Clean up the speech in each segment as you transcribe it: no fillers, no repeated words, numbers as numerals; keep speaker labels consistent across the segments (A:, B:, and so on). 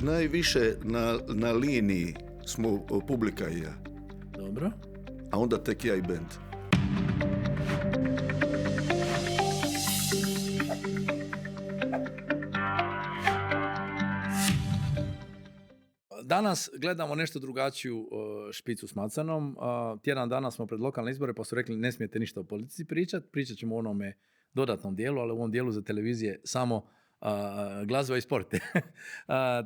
A: Najviše na liniji smo publika i ja,
B: Dobro.
A: a onda tek ja i bend.
B: Danas gledamo nešto drugačiju špicu s macanom. Tjedan dana smo pred lokalne izbore pa su rekli ne smijete ništa o politici pričati. Pričat ćemo o onome dodatnom dijelu, ali u ovom dijelu za televizije samo glazba i sport.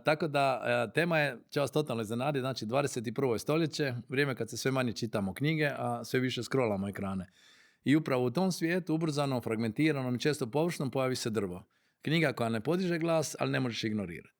B: Tako da tema će vas totalno iznenaditi. Znači 21. stoljeće, vrijeme kad se sve manje čitamo knjige, a sve više scrollamo ekrane. I upravo u tom svijetu, ubrzano, fragmentiranom i često površnom, pojavi se drvo. Knjiga koja ne podiže glas, ali ne možeš ignorirati.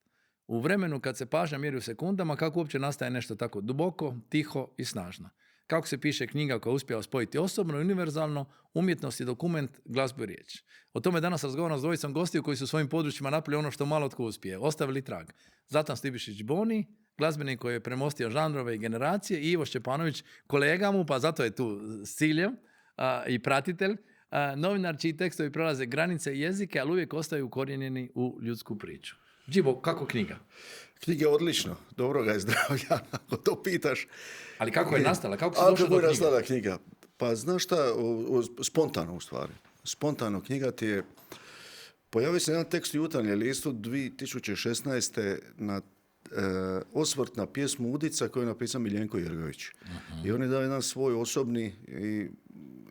B: U vremenu kad se pažnja mjeri u sekundama, kako uopće nastaje nešto tako duboko, tiho i snažno? Kako se piše knjiga koja uspijeva spojiti osobno i univerzalno, umjetnost i dokument, glazbu i riječ? O tome danas razgovaram s dvojicom gostiju koji su u svojim područjima napravili ono što malo tko uspije, ostavili trag. Zlatan Stibišić-Boni, glazbenik koji je premostio žanrove i generacije, i Ivo Šćepanović, kolega mu, pa zato je tu s ciljem, i pratitelj, novinar čiji tekstovi prelaze granice i jezike, ali uvijek ostaju ukorijenjeni u ljudsku priču. Džibo, kako knjiga?
A: Knjiga je odlično, dobro ga je zdravlja, ako to pitaš.
B: Ali kako je nastala? Kako si došao do
A: Kako je
B: knjige?
A: nastala knjiga? Pa znaš šta, spontano u stvari. Spontano knjiga ti je... Pojavio se jedan tekst u Jutarnjem listu 2016. na osvrt na pjesmu Udica koju je napisao Miljenko Jergović. Uh-huh. I on je dao jedan svoj osobni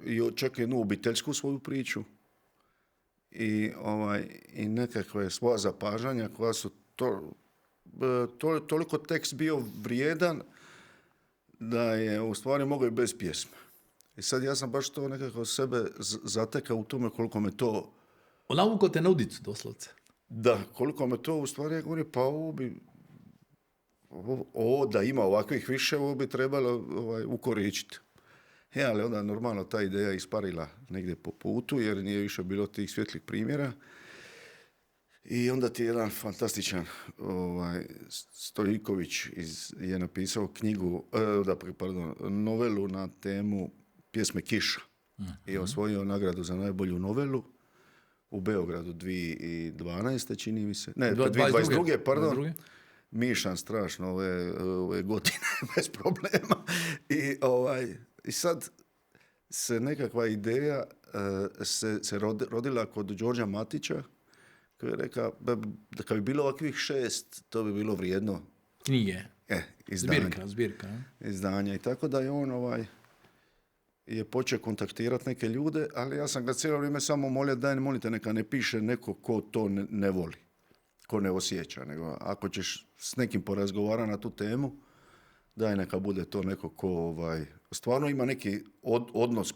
A: i čak jednu obiteljsku svoju priču i nekakve svoja zapažanja koja su toliko tekst bio vrijedan da je u stvari mogao i bez pjesme. I sad ja sam baš to nekako sebe zatekao u tome koliko me to...
B: Navuko te na udicu, doslovce.
A: Da, koliko me to u stvari, ja govorim, pa ovo da ima ovakvih više, ovo bi trebalo ukoričiti. Ali onda normalno ta ideja isparila negdje po putu, jer nije više bilo tih svjetlih primjera. I onda ti jedan fantastičan Stojiković je napisao knjigu, novelu na temu pjesme Kiša. Uh-huh. I osvojio nagradu za najbolju novelu u Beogradu 2012. čini mi se. Ne, 2022. pardon. 22. Mišan strašno ove godine bez problema. I sad se nekakva ideja se rodila kod Đorđa Matića, koji je rekao da kad bi bilo ovakvih 6, to bi bilo vrijedno
B: knjige.
A: Izdanja.
B: Zbirka.
A: Izdanja. I tako da je on je počeo kontaktirati neke ljude, ali ja sam ga cijelo vrijeme samo molio, molite neka ne piše neko ko to ne voli, ko ne osjeća, nego ako ćeš s nekim porazgovarati na tu temu, daj neka bude to neko ko stvarno ima neki odnos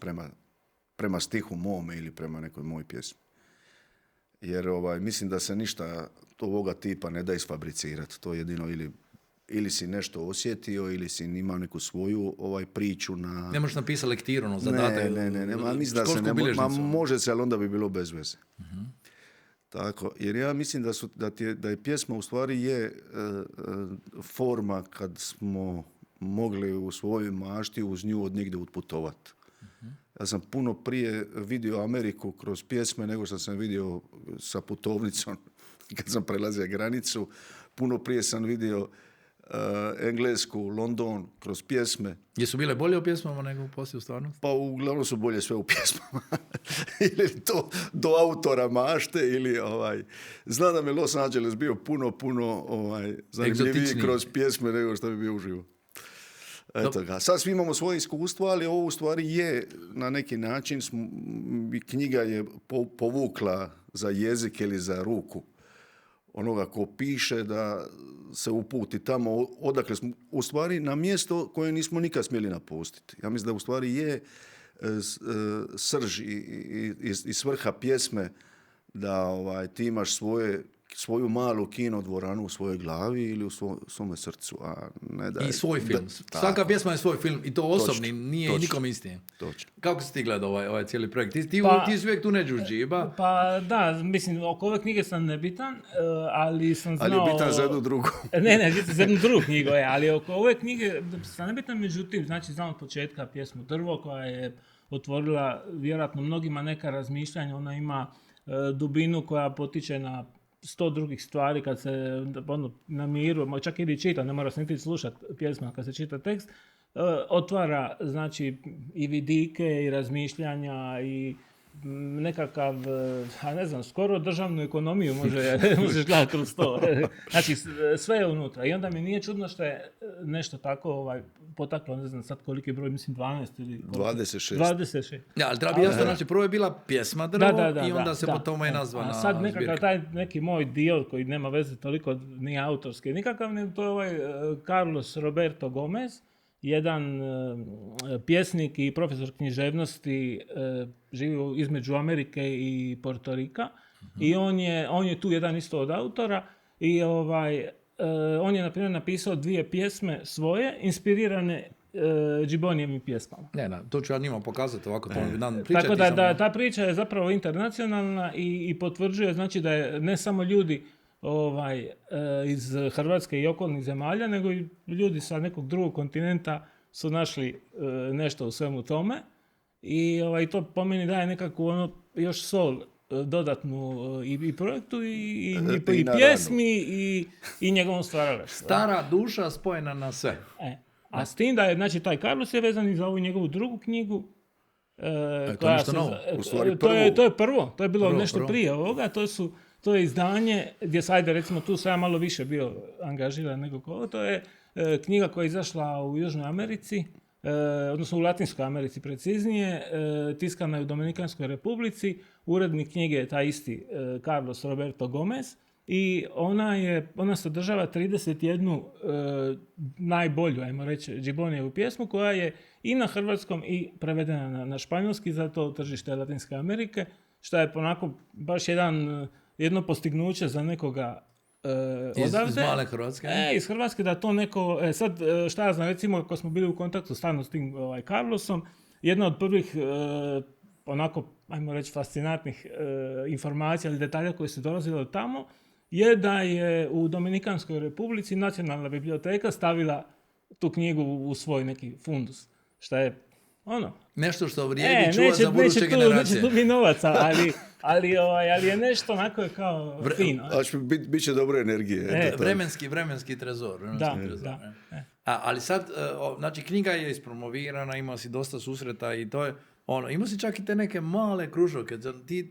A: prema stihu mome ili prema nekoj mojoj pjesmi. Jer mislim da se ništa ovoga tipa ne da isfabricirati. To jedino ili si nešto osjetio, ili si imao neku svoju priču na...
B: Ne možeš napisati lektiru, zadatak.
A: Ne. Mislim da se može se, ali onda bi bilo bez veze. Uh-huh. Tako, jer ja mislim da je pjesma u stvari je forma kad smo mogli u svojoj mašti uz nju od negdje otputovati. Uh-huh. Ja sam puno prije vidio Ameriku kroz pjesme nego što sam vidio sa putovnicom kad sam prelazio granicu. Puno prije sam vidio Englesku, London kroz pjesme.
B: Jesu bile bolje u pjesmama nego poslije u stvarnosti?
A: Pa uglavnom su bolje sve u pjesmama. Ili to do autora mašte ili Znam da mi Los Angeles bio puno zanimljiviji kroz pjesme nego što bi bio uživo. Eto ga. Sad svi imamo svoje iskustvo, ali ovo u stvari je na neki način knjiga je povukla za jezik ili za ruku onoga ko piše da se uputi tamo odakle smo, u stvari na mjesto koje nismo nikad smjeli napustiti. Ja mislim da u stvari je srž i svrha pjesme da ti imaš svoju malu kino dvoranu u svojoj glavi ili u svome srcu. A ne da,
B: i svoj film. Svaka pjesma je svoj film i to osobni, nije nikom isti.
A: Točno.
B: Kako si ti gledao ovaj cijeli projekt? Ti si uvijek tu ne džuđiba.
C: Pa da, mislim, oko ove knjige sam nebitan, ali sam znao...
A: Ali je bitan za jednu drugu.
C: ne, bitan za jednu drugu knjigu, ali oko ove knjige sam nebitan, međutim, znači znam od početka pjesmu Drvo, koja je otvorila vjerojatno mnogima neka razmišljanja, ona ima dubinu koja potiče na 100 drugih stvari kad se na miru, čak ili čita, ne mora se niti slušati pjesma kad se čita tekst, otvara znači i vidike i razmišljanja i nekakav, ne znam, skoro državnu ekonomiju možeš gledati kroz to. Znači, sve je unutra. I onda mi nije čudno što je nešto tako potaklo, ne znam sad koliki broj, mislim 12 ili... 26.
B: Ja, ali treba bi jasno, znači prvo je bila pjesma Drvo i onda se po tome je nazvana
C: a sad nekakav
B: zbirka.
C: taj neki moj dio koji nema veze toliko ni autorski nikakav, nego to je Carlos Roberto Gomez, jedan pjesnik i profesor književnosti, živi između Amerike i Portorika i on je tu jedan isto od autora i on je na primjer napisao 2 pjesme svoje inspirirane Džibonijevim pjesmama.
B: To ću ja njima pokazati ovako.
C: Tako da ta priča je zapravo internacionalna i potvrđuje znači da je ne samo ljudi iz Hrvatske i okolnih zemalja, nego i ljudi sa nekog drugog kontinenta su našli nešto u svemu tome i to po meni daje nekakvu još sol dodatnu i projektu i pjesmi i njegovom stvaralaštvu.
B: Stara duša spojena na sve.
C: A s tim da je, znači, taj Carlos je vezan i za ovu njegovu drugu knjigu.
B: To je nešto novo.
A: U stvari
C: to je prvo. To je bilo nešto prije ovoga. To je izdanje gdje sajde, recimo, tu sam ja malo više bio angažiran nego ovo. To je knjiga koja je izašla u Južnoj Americi, odnosno u Latinskoj Americi preciznije, tiskana je u Dominikanskoj Republici. Urednik knjige je taj isti Carlos Roberto Gomez i ona sadržava 31 najbolju, ajmo reći, Džibonijevu pjesmu koja je i na hrvatskom i prevedena na španjolski za to tržište Latinske Amerike, što je onako baš jedno postignuće za nekoga odavde.
B: Iz male Hrvatske?
C: Iz Hrvatske da to neko... sad, šta ja znam, recimo, ako smo bili u kontaktu stalno s tim Carlosom, jedna od prvih onako, ajmo reći, fascinantnih informacija ili detalja koje su dolazile od tamo, je da je u Dominikanskoj Republici Nacionalna biblioteka stavila tu knjigu u svoj neki fundus. Šta je
B: nešto što vrijedi čuva za buduće generacije.
C: Neće tu biti novaca, ali je nešto onako kao fino.
A: Bit će dobre energije.
B: Vremenski trezor.
C: Da.
B: Ali sad, znači knjiga je ispromovirana, ima si dosta susreta i to je ima si čak i te neke male kružoke.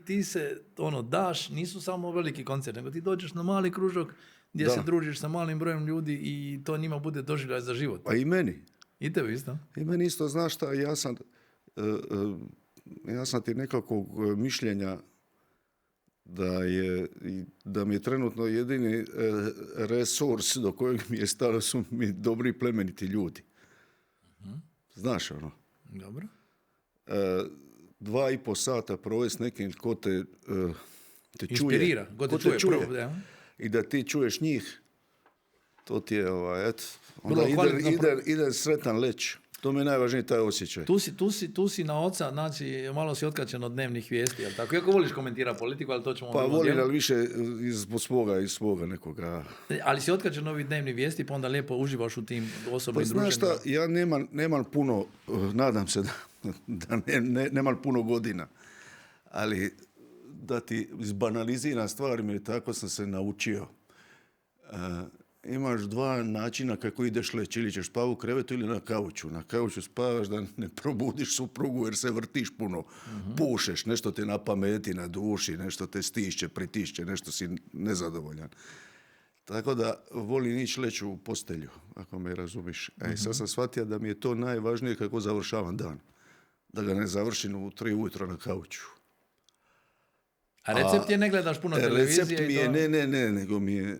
B: Ti se daš, nisu samo veliki koncert, nego ti dođeš na mali kružok gdje se družiš sa malim brojem ljudi i to njima bude doživljaj za život.
A: A i meni.
B: I tebi isto?
A: I meni isto, znaš šta, ja sam ti nekakvog mišljenja da mi je trenutno jedini resurs do kojeg mi je stalo su mi dobri plemeniti ljudi. Znaš
B: Dobro.
A: 2,5 sata provesti s nekim ko te
B: inspirira,
A: ko te čuje. I da ti čuješ njih, to ti je onda ide sretan leć. To mi je najvažniji taj osjećaj.
B: Tu si na oca, znači malo si otkačen od dnevnih vijesti, jel tako? Iako voliš komentirati politiku, ali to ćemo...
A: Pa volim, ali više iz svoga nekoga.
B: Ali si otkačen ovih dnevnih vijesti, pa onda lijepo uživaš u tim osobnim druženjima.
A: Pa znaš šta, ja nemam puno, nadam se da nemam puno godina, ali da ti izbanaliziram stvari, jer tako sam se naučio. Imaš 2 načina kako ideš leći. Ili ćeš spavati u krevetu ili na kauču. Na kauču spavaš da ne probudiš suprugu jer se vrtiš puno. Pušeš, nešto te na pameti, na duši, nešto te stišće, pritišće, nešto si nezadovoljan. Tako da volim ići leći u postelju, ako me razumiš. Sad sam shvatio da mi je to najvažnije kako završavam dan. Da ga ne završim u 3 ujutro na kauču.
B: A recept je ne gledaš puno televizije?
A: Recept mi je, ne, nego mi je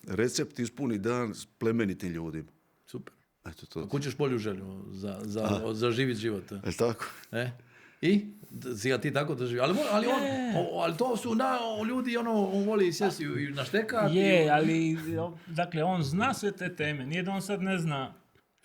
A: recept ispuni dan s plemenitim ljudima.
B: Super. Eto to. Kućeš bolju želju za živit život.
A: Je tako?
B: I? Si ga ti tako doživio? Ali to su ljudi, on voli sjesti na štekat.
C: Ali dakle, on zna sve te teme. Nije da on sad ne zna.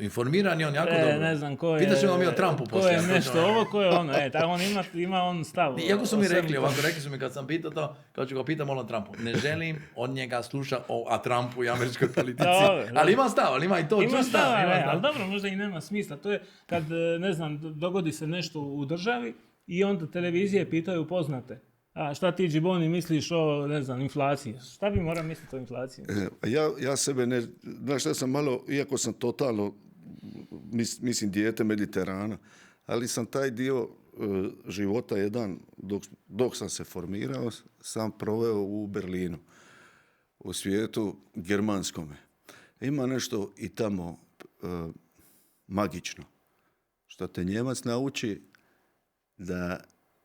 B: Informiran je on jako dobro.
C: Ne znam ko je...
B: Pitaš mi o Trumpu poslije.
C: Ko je nešto ovo, ko je ono. On ima on stav.
B: Iako su mi rekli su mi kad sam pitao to, kad ću ga pitam o Trumpu. Ne želim od njega sluša o Trumpu i američkoj politici. Ali ima stav, ali ima i to.
C: Ima stav, ali dobro, možda i nema smisla. To je kad, ne znam, dogodi se nešto u državi i onda televizije pitaju poznate. a šta ti Džiboni misliš o, ne znam, inflaciji? Šta bi morao misliti o inflaciji?
A: Ja sebe ne, znaš šta sam malo, iako sam totalno, mislim, dijete Mediterana, ali sam taj dio života jedan, dok sam se formirao, sam proveo u Berlinu, u svijetu germanskome. Ima nešto i tamo magično, što te Njemac nauči da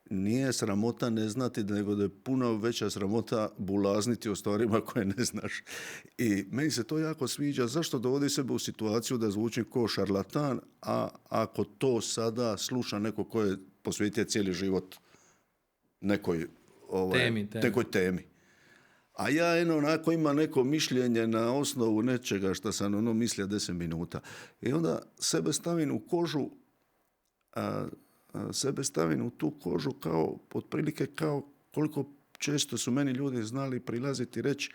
A: nije sramota ne znati, nego da je puno veća sramota bulazniti o stvarima koje ne znaš. I meni se to jako sviđa. Zašto dovodi sebe u situaciju da zvučim kao šarlatan, a ako to sada sluša neko ko je posvetio cijeli život nekoj temi. A ja onako ima neko mišljenje na osnovu nečega što sam mislio 10 minuta. I onda sebe stavim u kožu, sebe stavim u tu kožu kao, otprilike kao koliko često su meni ljudi znali prilaziti i reći,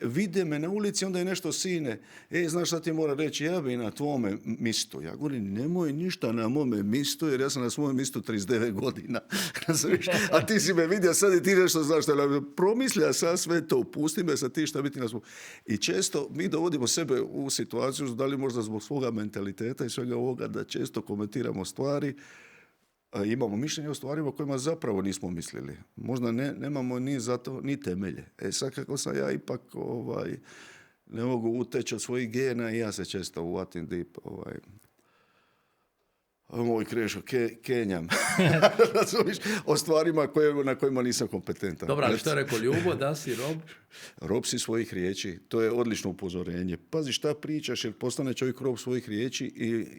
A: vide me na ulici, onda je nešto sine, znaš šta ti mora reći, ja bi na tvome mistu. Ja govorim, nemoj ništa na mome mistu, jer ja sam na svojem mistu 39 godina. A ti si me vidio sad i ti nešto znaš šta, promislja sad sve to, pusti me sad ti šta biti na svom. I često mi dovodimo sebe u situaciju, da li možda zbog svoga mentaliteta i svega ovoga, da često komentiramo stvari, imamo mišljenje o stvarima o kojima zapravo nismo mislili. Možda nemamo ni za to ni temelje. Sad kako sam ja ipak ne mogu uteći od svojih gena i ja se često uvatim dip moj Krešo, kenjam. O stvarima na kojima nisam kompetentan.
B: Dobro, ali što je rekao Ljubo, da si rob?
A: Rob si svojih riječi, to je odlično upozorenje. Pazi šta pričaš, jer postane čovjek rob svojih riječi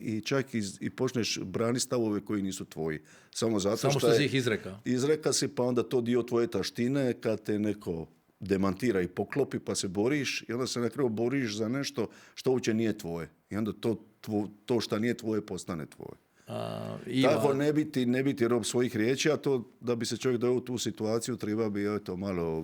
A: i čak i počneš braniti stavove koji nisu tvoji. Samo
B: što si ih izrekao.
A: Izreka si, pa onda to dio tvoje taštine, kad te neko demantira i poklopi, pa se boriš i onda se na kraju boriš za nešto što uopće nije tvoje. I onda to što nije tvoje postane tvoje. Tako ne biti rob svojih riječi, a to da bi se čovjek doveo u tu situaciju treba bi malo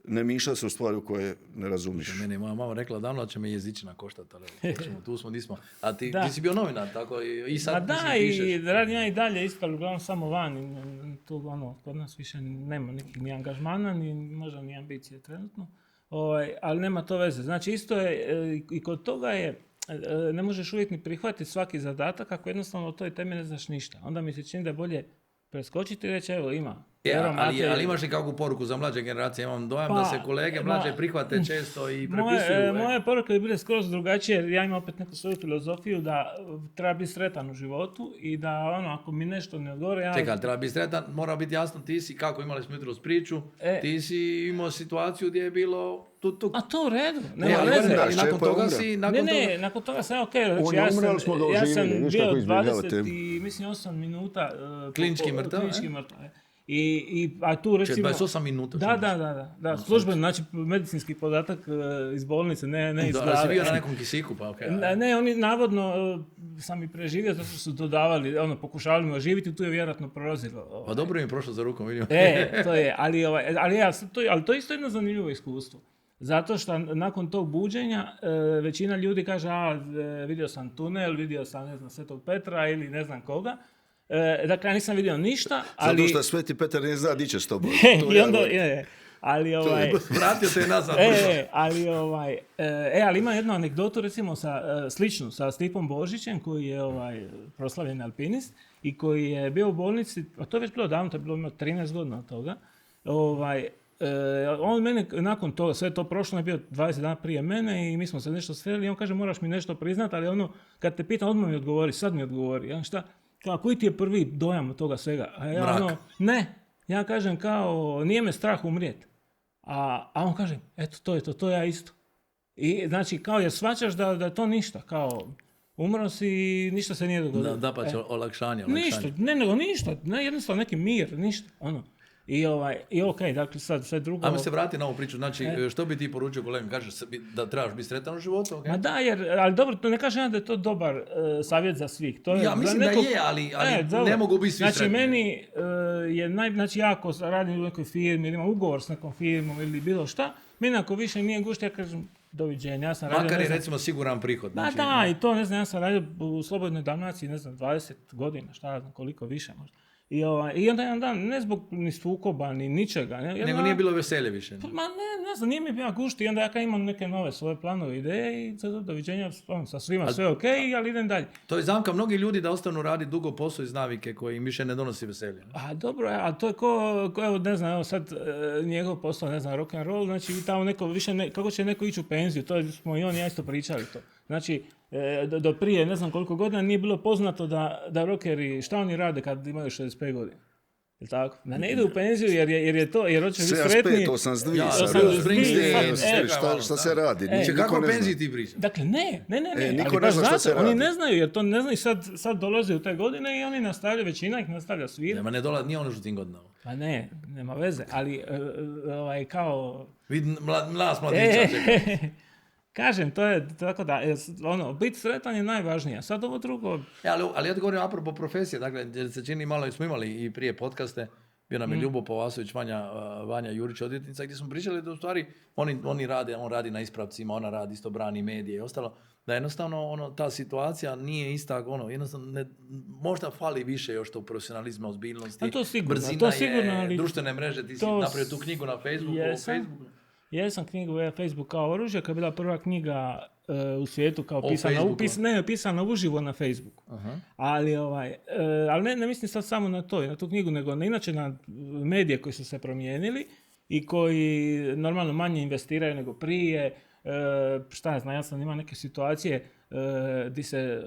A: ne mišljati se u stvari u koje ne razumiš.
B: Meni je moja mama rekla davno da će me jezičina koštati, ali tu smo, nismo. A ti si bio novinar, tako i sad pišeš.
C: I radim ja i dalje isto, uglavnom samo van. Tu kod nas više nema nekih ni angažmana, ni možda ni ambicije trenutno. Ali nema to veze. Znači isto je, i kod toga je, ne možeš uvijek ni prihvatiti svaki zadatak ako jednostavno o toj temi ne znaš ništa. Onda mi se čini da je bolje preskočiti i reći evo ima.
B: Ali imaš li kakvu poruku za mlađe generacije? Imam dojam da se kolege mlađe prihvate često i prepisuju.
C: Moje poruke bi bile skroz drugačije, jer ja imam opet neku svoju filozofiju da treba biti sretan u životu i da ako mi nešto ne odgovore...
B: Čekaj, treba biti sretan, mora biti jasno, ti si, kako imali smo jutros priču, ti si imao situaciju gdje je bilo...
C: A to u redu. Nakon toga sam ok. Ja sam bio 28 minuta
B: klinički mrtav.
C: A tu recimo...
B: 28 minuta.
C: Da. Služben, znači medicinski podatak iz bolnice, ne iz glave.
B: Da si bio na nekom kisiku, pa ok.
C: Ne, oni navodno sam i preživio zato što su dodavali, pokušavali me oživiti, tu je vjerojatno prolazilo.
B: Pa dobro mi je prošlo za rukom, vidim.
C: To je, ali to je isto jedno zanimljivo iskustvo. Zato što nakon tog buđenja većina ljudi kaže vidio sam tunel, vidio sam ne znam Svetog Petra ili ne znam koga. Dakle, ja nisam vidio ništa, ali...
A: Zato što Sveti Petar ne zna di će s tobom.
C: Ali
B: vratio te nazad.
C: Ali ima jednu anegdotu recimo sličnu sa Stipom Božićem koji je proslavljeni alpinist i koji je bio u bolnici, a to je već bilo davno, to je bilo 13 godina od toga. On mene nakon toga, sve to prošlo, je bio 20 dana prije mene i mi smo se nešto sreli i on kaže moraš mi nešto priznati, ali kad te pitam odmah mi odgovori, sad mi odgovori. Šta? Koji ti je prvi dojam od toga svega? A ja ja kažem nije me strah umrijeti. A on kaže, eto to je ja isto. I znači jer shvaćaš da je to ništa, umro si i ništa se nije dogodilo.
B: Da pa će olakšanje.
C: Ništa, ništa, jednostavno neki mir, ništa, I okej, dakle sad sve drugo...
B: Ajmo se vratiti na ovu priču, znači što bi ti poručio kolegom, kažeš da trebaš biti sretan u životu? Okay?
C: Ma da, ali dobro, to ne kažem da je to dobar savjet za svih.
B: Ja mislim da je, ali ne mogu biti svi sretni.
C: Znači meni ja ako radim u nekoj firmi ili imam ugovor s nekom firmom ili bilo šta, meni ako više nije gušt, ja kažem doviđenja, ja sam radio...
B: Makar je recimo siguran prihod.
C: Znači, da, i to ne znam, ja sam radio u Slobodnoj Dalmaciji, 20 godina, šta znam, koliko više možda. I onda jedan dan, ne zbog ni sukoba, ni ničega.
B: Nego nije bilo veselje više.
C: Ma ne znam, nije mi bila gušti. I onda ja imam neke nove svoje planove, ideje i doviđenja, sa svima sve ok, ali idem dalje.
B: To je zamka mnogi ljudi da ostanu raditi dugo posao iz navike koji im više ne donosi veselje.
C: A dobro, a to je ko evo, ne znam, evo sad njegov posao, ne znam, rock and roll, znači tamo neko više, kako će neko ići u penziju, to smo i on i ja isto pričali to. Znači, do prije ne znam koliko godina nije bilo poznato da rockeri, šta oni rade kad imaju 65 godina. Je tako? Da ne ide u penziju jer hoće biti sretniji.
A: 82, šta se radi?
B: Kako o penziji ti pričaš?
C: Dakle, ne.
A: Niko ne zna šta se radi.
C: Oni ne znaju, jer to ne znaju, sad dolaze u te godine i oni nastavljaju, većina ih nastavlja svijet.
B: Nema, ne dolazi, nije ono što tim godinama.
C: Pa ne, nema veze, ali kao...
B: Mladića čeka.
C: Kažem, to je tako da, biti sretan je najvažnije. Sad ovo drugo...
B: Ali ja ti govorim apropo profesije, dakle, jer se čini malo, smo imali i prije podcaste, bio nam je Ljubo Povasović, Vanja Jurić, odvjetnica, gdje smo pričali da u stvari on radi na ispravcima, ona radi isto brani medije i ostalo, da jednostavno ta situacija nije ista, jednostavno možda fali više još to profesionalizma, ozbiljnosti, brzina je, društvene mreže, ti si napravio tu knjigu na Facebooku.
C: Jesam knjigu Facebook kao oružje, koja je bila prva knjiga u svijetu kao pisana uživo na Facebooku. Uh-huh. Ali ne mislim sad samo na to, na tu knjigu, nego inače na medije koji su se promijenili i koji normalno manje investiraju nego prije. Šta ja znam, ja sam imao neke situacije gdje se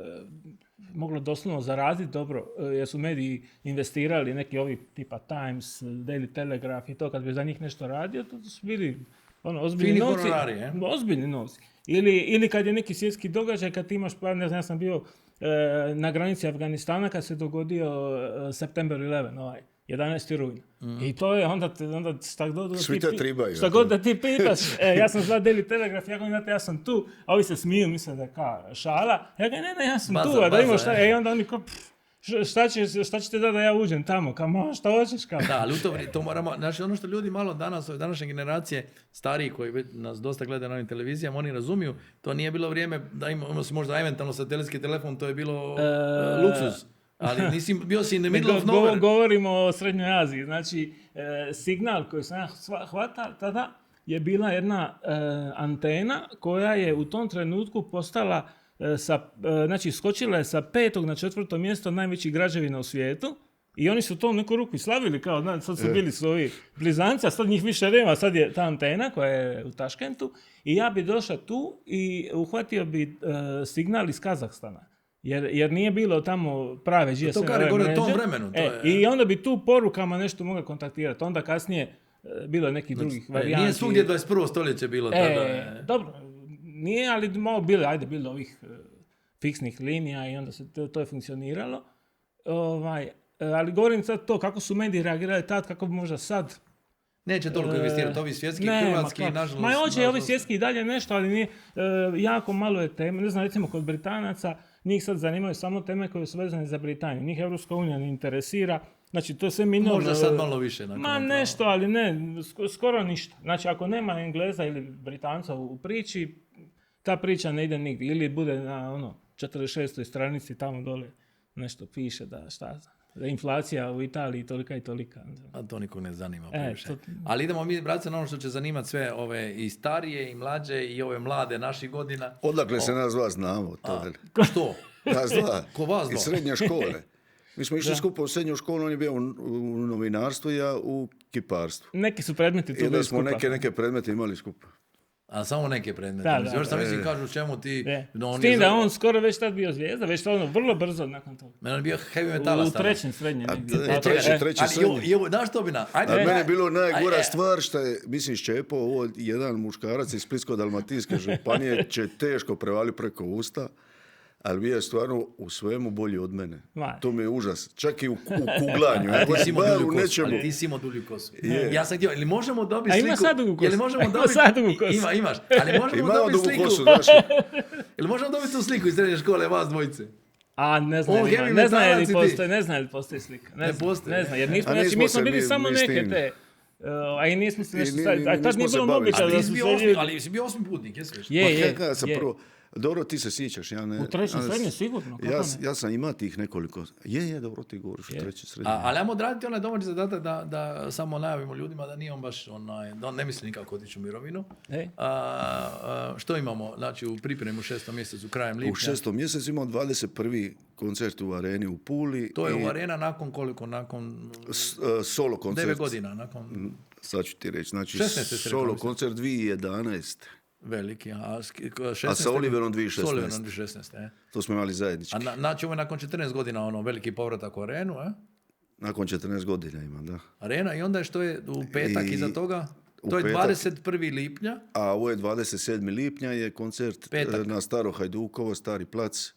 C: moglo doslovno zaraditi dobro, jer su mediji investirali, neki ovi tipa Times, Daily Telegraph i to, kad bi za njih nešto radio, to su bili ozbiljni novci. Ozbiljni novci. Ili kad je neki svjetski događaj, kad ti imaš, ne znam, ja sam bio na granici Afganistana kad se dogodio September 11, 11. rujna. I to je onda šta god da ti pitaš. Ja sam zvao Daily Telegraph, ja sam tu, a ovi se smiju, misle da je šala. Ja ga ne, ja sam tu, a da imamo šta. I onda oni kao, šta ćete da ja uđem tamo? Šta hoćeš?
B: Da, ali to moramo, znači ono što ljudi malo danas, ove današnje generacije, stariji koji nas dosta gledaju na ovim televizijama, oni razumiju, to nije bilo vrijeme da imamo možda eventualno satelitski telefon, to je bilo luksuz. Ali bio si in the middle of nowhere.
C: Govorimo o Srednjoj Aziji. Znači, signal koji sam ja hvatao tada je bila jedna antena koja je u tom trenutku postala, znači skočila je sa 5. na 4. mjesto najvećih građevina u svijetu. I oni su to u neku ruku slavili, kao sad su bili svoji blizanci, a sad njih više nema, sad je ta antena koja je u Taškentu. I ja bi došao tu i uhvatio bi signal iz Kazahstana. Jer nije bilo tamo prave GSM mreže.
B: To kada govori o tom vremenu.
C: I onda bi tu porukama nešto mogao kontaktirati. Onda kasnije bilo nekih drugih varijanti.
B: Nije svugdje 21. stoljeće bilo tada.
C: Dobro, nije, ali malo bilo ovih fiksnih linija i onda to je funkcioniralo. Ali govorim sad to, kako su mediji reagirali tad, kako bi možda sad.
B: Neće toliko investirati, ovi svjetski, hrvatski, nažalost.
C: Ma hoće ovi svjetski i dalje nešto, ali nije, jako malo je teme. Ne znam, recimo kod Britanaca, njih sad zanimaju samo teme koje su vezane za Britaniju. Njih Europska unija ne interesira. Znači, to je sve minorno.
B: Možda sad malo više.
C: Ma nešto, ali ne, skoro ništa. Znači, ako nema Engleza ili Britanca u priči, ta priča ne ide nigdje. Ili bude na 46. stranici tamo dole nešto piše da šta znam. Da inflacija u Italiji tolika i tolika.
B: A to nikog ne zanima previše. Ali idemo mi, brate, na ono što će zanimati sve ove i starije i mlađe i ove mlade naših godina.
A: Odakle se nas dva znamo?
B: Što?
A: Nas dva.
B: Ko vas dva?
A: Iz srednje škole. Mi smo išli skupa u srednju školu, on je bio u novinarstvu, ja u kiparstvu.
C: Neki su predmeti tu bili skupa.
A: I da smo neke predmete imali skupa.
B: A samo neke predmete. Još sam mislim kažu čemu ti...
C: S tim da on skoro već tad bio zvijezda, već to vrlo brzo nakon toga.
B: Mene je bio heavy metala
C: stano. U trećem srednje.
A: Treći srednje.
B: Znaš što bi na...
A: Mene je bilo najgora stvar što je, mislim, Šćepo, ovo jedan muškarac iz Splitsko-dalmatinske županije će teško prevaliti preko usta, ali bio je stvarno u svemu bolji od mene. To mi je užas. Čak i u kuglanju.
B: Ali ti si imao dulju kosu. Ja sam htio, ili možemo dobiti sliku...
C: A ima sad dugu kosu.
B: Imaš. Ali možemo dobiti sliku... Ili možemo dobiti tu sliku iz srednje škole, vas dvojice?
C: A ne znam li postoji slika. Ne postoji. Ne znam, jer nismo, znači mi smo bili samo neke te... A i nismo se nešto staviti. A tad nije bilo mobitela.
B: Ali si bio 8 putnik, jesi već?
C: Je.
A: Dobro, ti se sjećaš. Ja ne,
C: u trećem srednje sigurno.
A: Ja sam ima tih nekoliko. Dobro, ti govoriš u trećem srednje.
B: Ali ajmo odraditi onaj domaći zadatak da samo najavimo ljudima da nije on baš ne misli nikako otići u mirovinu. Što imamo, znači u pripremu u 6. mjesecu, krajem lipnja?
A: U 6. mjesecu imamo 21. koncert u Areni u Puli.
B: To je u Arena nakon koliko? Nakon
A: solo koncert.
B: 9 godina. Nakon...
A: Sad ću ti reći. Znači,
B: 16.
A: solo koncert 2011.
B: Veliki, a
A: sa Oliverom 2016.
B: Sa Oliverom 2016,
A: To smo imali zajednički.
B: A znači ovo je nakon 14 godina veliki povratak u Arenu,
A: Nakon 14 godina ima, da.
B: Arena i onda što je u petak iza toga? To je 21. lipnja.
A: A ovo je 27. lipnja je koncert petak. Na Staro Hajdukovo, Stari plac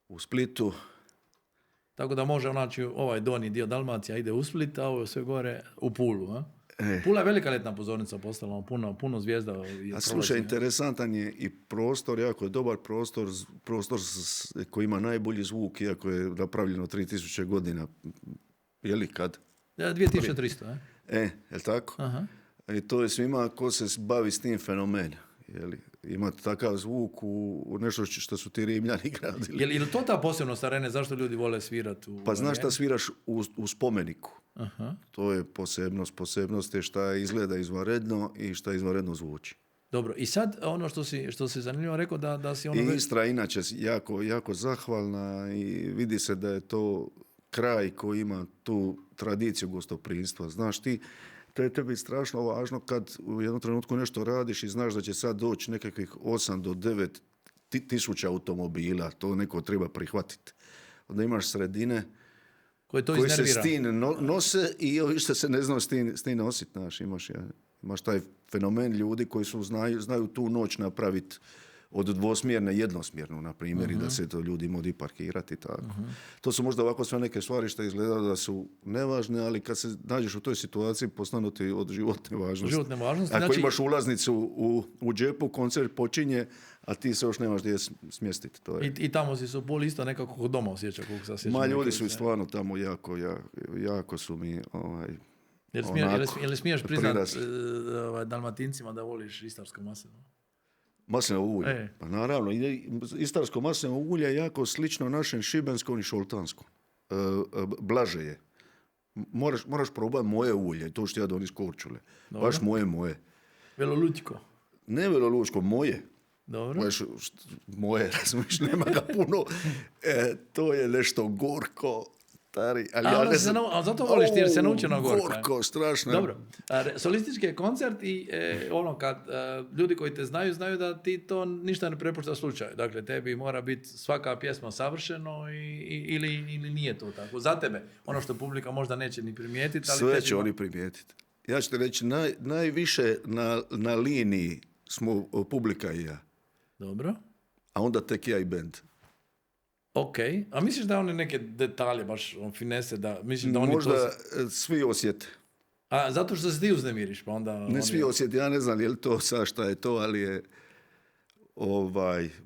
A: u Splitu.
B: Tako da može znači ovaj donji dio Dalmacija ide u Split, a ovo sve gore u Pulu, Pula je velika ljetna pozornica postala, puno zvijezda.
A: A slušaj, interesantan je i prostor, jako je dobar prostor koji ima najbolji zvuk, iako je napravljeno 3000 godina. Je li kad?
B: 2300,
A: je li tako?
B: Aha.
A: I to je svima ko se bavi s tim fenomen. Ima takav zvuk u nešto što su ti Rimljani gradili.
B: Je li to ta posebnost Arene? Zašto ljudi vole svirati u
A: Pa znaš šta sviraš u spomeniku.
B: Aha.
A: To je posebnost je šta izgleda izvanredno i šta izvanredno zvuči.
B: Dobro, i sad ono što si zanimljivo rekao da si ono...
A: I Istra inače jako zahvalna i vidi se da je to kraj koji ima tu tradiciju gostoprimstva. Znaš ti, to je tebi strašno važno kad u jednom trenutku nešto radiš i znaš da će sad doći nekakvih 8 do 9 tisuća automobila. To neko treba prihvatiti. Onda imaš sredine koji se s tim nose i ovi što se ne znaju s tim nositi. Znaš, imaš taj fenomen ljudi koji znaju tu noć napraviti od dvosmjerne jednosmjernu, na primjer, i da se to ljudi mogu parkirati. Tako. To su možda ovako sve neke stvari što izgleda da su nevažne, ali kad se nađeš u toj situaciji, postanu ti od životne važnosti. Ako imaš ulaznicu u džepu, koncert počinje, a ti se još nemaš gdje smjestiti. To je.
B: I tamo si se u Puli isto nekako kod doma osjeća.
A: Ljudi su stvarno tamo jako su mi...
B: Jel smiješ priznat Dalmatincima da voliš istarsko maslinovo?
A: Maslinovo ulje. Pa naravno, istarsko maslinovo ulje je jako slično našem šibenskom i šoltanskom. Blaže je. Moraš probati moje ulje, to što ja donis Korčule. Baš moje.
B: Velolučko?
A: Ne velolučko, moje.
B: Dobro.
A: Moje, razumiješ, nema ga puno. To je nešto gorko.
B: Zato voliš ti jer se naučio na
A: gorko, strašno.
B: Dobro, solistički je koncert i kad ljudi koji te znaju da ti to ništa ne prepušta slučaju. Dakle, tebi mora biti svaka pjesma savršeno ili nije to tako. Za tebe, ono što publika možda neće ni primijetiti.
A: Sve će oni primijetiti. Ja ću ti reći, najviše na liniji smo publika i ja.
B: Dobro.
A: A onda tek ja i bend.
B: Ok, a misliš da oni neke detalje, baš finese, da misliš da oni
A: možda to... svi osjete.
B: A zato što se ti uznemiriš, pa onda...
A: Ne svi osjete, ja ne znam je li to sad šta je to, ali je...